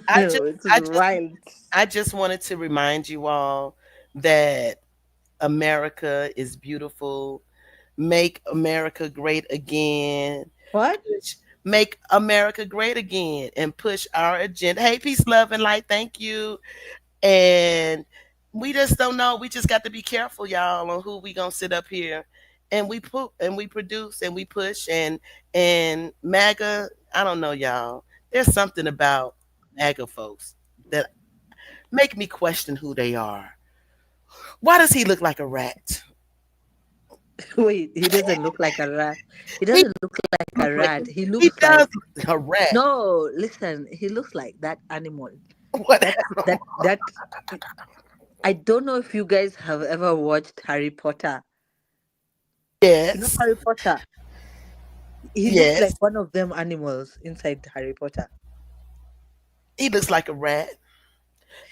I just wanted to remind you all that America is beautiful. Make America great again. What? Make America great again and push our agenda. Hey, peace, love, and light. Thank you. And we just don't know. We just got to be careful, y'all, on who we gonna sit up here and we put and we produce and we push and MAGA. I don't know, y'all. There's something about MAGA folks that make me question who they are. Why does he look like a rat? Wait, he doesn't look like a rat. He doesn't look like a rat. He looks like a rat. No, listen, he looks like that animal. What? That I don't know if you guys have ever watched Harry Potter. Yes. You know Harry Potter? He looks like one of them animals inside Harry Potter. He looks like a rat.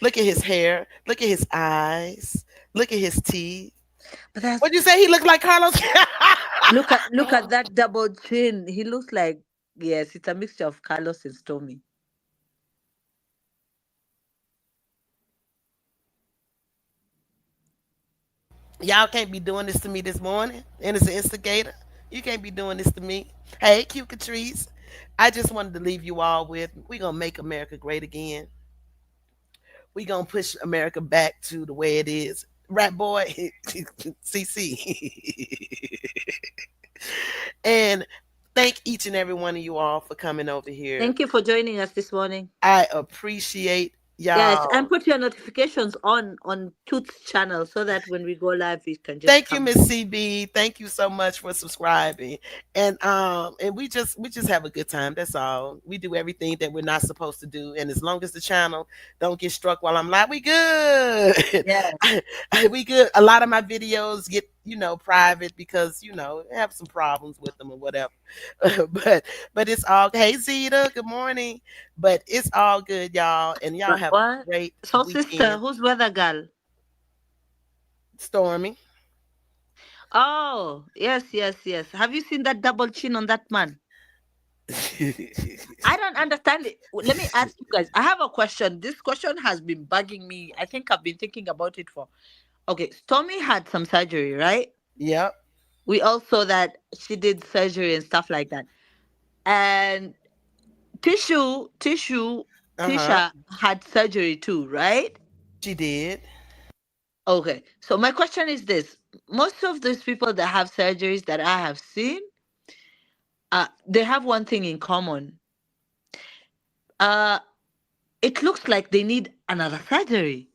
Look at his hair. Look at his eyes. Look at his teeth. What'd you say? He looked like Carlos? Look at that double chin. He looks like, yes, it's a mixture of Carlos and Stormy. Y'all can't be doing this to me this morning. And it's an instigator. You can't be doing this to me. Hey, cute Catrice. I just wanted to leave you all with, we're going to make America great again. We're going to push America back to the way it is. Rat boy, CC. And thank each and every one of you all for coming over here. Thank you for joining us this morning. I appreciate y'all. Yes, and put your notifications on Tooth's channel so that when we go live, we can just Thank you, Miss CB. Thank you so much for subscribing. And we just have a good time. That's all. We do everything that we're not supposed to do. And as long as the channel don't get struck while I'm live, we good. Yeah. We good. A lot of my videos get, private because, I have some problems with them or whatever. but it's all, hey Zita, good morning. But it's all good, y'all. And y'all have a great So weekend. sister, who's weather girl? Stormy. Oh, yes. Have you seen that double chin on that man? I don't understand it. Let me ask you guys. I have a question. This question has been bugging me. I think I've been thinking about it for. Okay, Stormy had some surgery, right? Yep. We all saw that she did surgery and stuff like that. And Uh-huh. Tisha had surgery too, right? She did. Okay. So my question is this. Most of those people that have surgeries that I have seen, they have one thing in common. Uh, it looks like they need another surgery.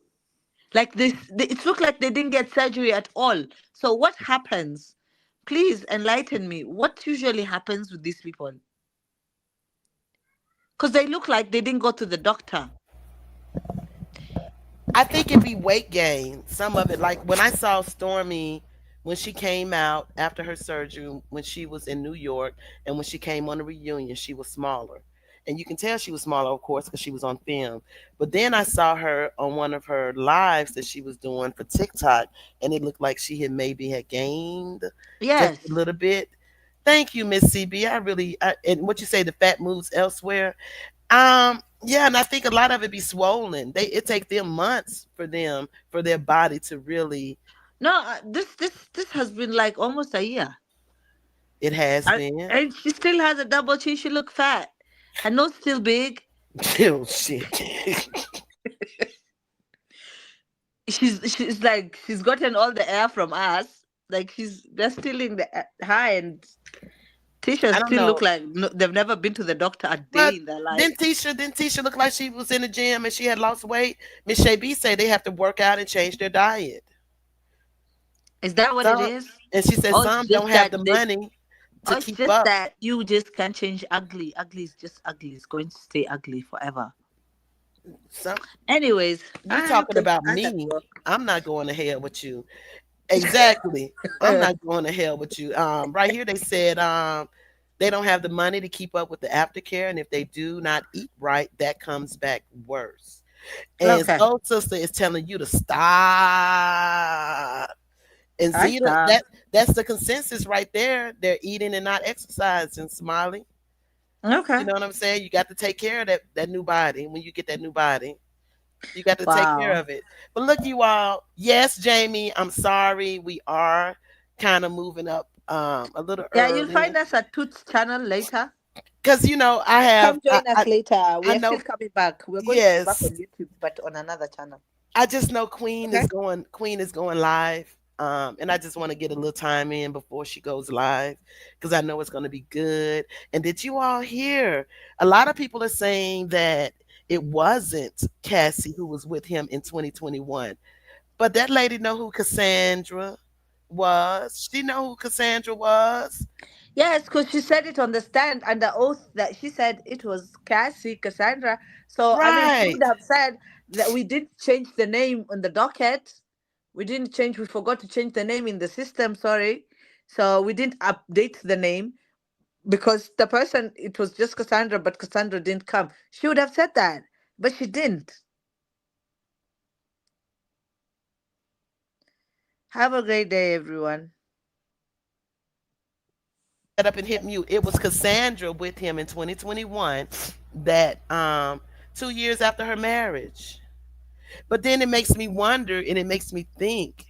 Like this, it looks like they didn't get surgery at all. So what happens? Please enlighten me. What usually happens with these people? Because they look like they didn't go to the doctor. I think it'd be weight gain. Some of it, like when I saw Stormy when she came out after her surgery, when she was in New York, and when she came on the reunion, she was smaller. And you can tell she was smaller, of course, because she was on film. But then I saw her on one of her lives that she was doing for TikTok, and it looked like she had gained just Yes. a little bit. Thank you, Miss CB. And what you say, the fat moves elsewhere. Yeah, and I think a lot of it be swollen. It take them months for their body to really. No, this has been like almost a year. It has been. And she still has a double chin. She look fat. Her nose still big. Oh shit. she's like she's gotten all the air from us. Like they're stealing the high, and Tisha I don't still know. look like they've never been to the doctor a But day in their life. didn't Tisha look like she was in the gym and she had lost weight? Miss Shay B say they have to work out and change their diet. Is that what it is? And she said Or some it's just don't have that the money to it's keep just up. that you just can't change ugly. Ugly is just ugly. It's going to stay ugly forever. Anyways, You talking about me. I'm not going to hell with you. Exactly. I'm not going to hell with you. Right here they said they don't have the money to keep up with the aftercare, and if they do not eat right, that comes back worse. And Soul Sister is telling you to stop. And Zeta, that's the consensus right there. They're eating and not exercising, Smiley. Okay. You know what I'm saying? You got to take care of that new body. When you get that new body, you got to take care of it. But look, you all. Yes, Jamie, I'm sorry. We are kind of moving up a little early. Yeah, you'll find us at Toots channel later. Because I have. Come join us later. We are know, still coming back. We're going to be back on YouTube, but on another channel. I just know Queen is going live. And I just want to get a little time in before she goes live because I know it's going to be good. And did you all hear? A lot of people are saying that it wasn't Cassie who was with him in 2021, but that lady know who Cassandra was. She know who Cassandra was. Yes, because she said it on the stand under oath that she said it was Cassandra. So I mean, she would have said that we didn't change the name on the docket. We forgot to change the name in the system, sorry. So we didn't update the name because it was just Cassandra, but Cassandra didn't come. She would have said that, but she didn't. Have a great day, everyone. Up and hit mute. It was Cassandra with him in 2021 that 2 years after her marriage. But then it makes me wonder and it makes me think.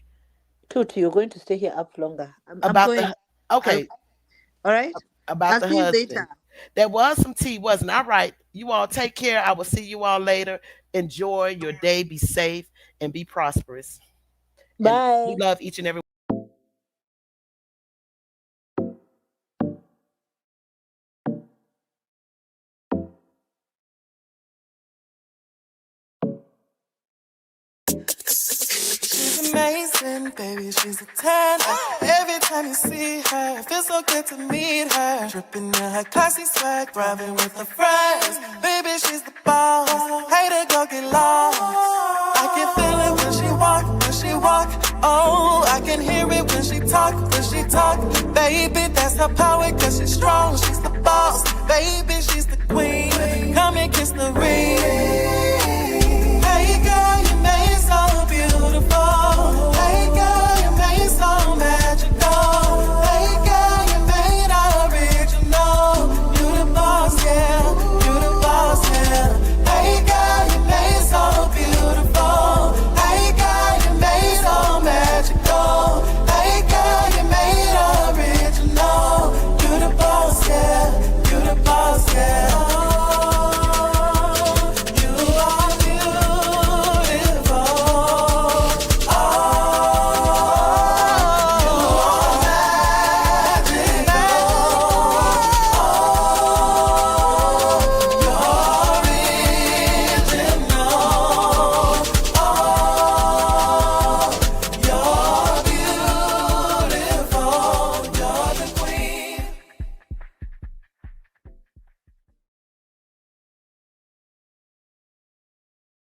Tuti, you're going to stay here up longer. All right. About the husband. Later. There was some tea, wasn't it? All right. You all take care. I will see you all later. Enjoy your day. Be safe and be prosperous. Bye. And we love each and every amazing, baby, she's a 10. Every time you see her, it feels so good to meet her. Dripping in her classy swag, driving with her friends. Baby, she's the boss. Hey, to go get lost. I can feel it when she walk. Oh, I can hear it when she talk. Baby, that's her power, cause she's strong. She's the boss. Baby, she's the queen. Come and kiss the ring.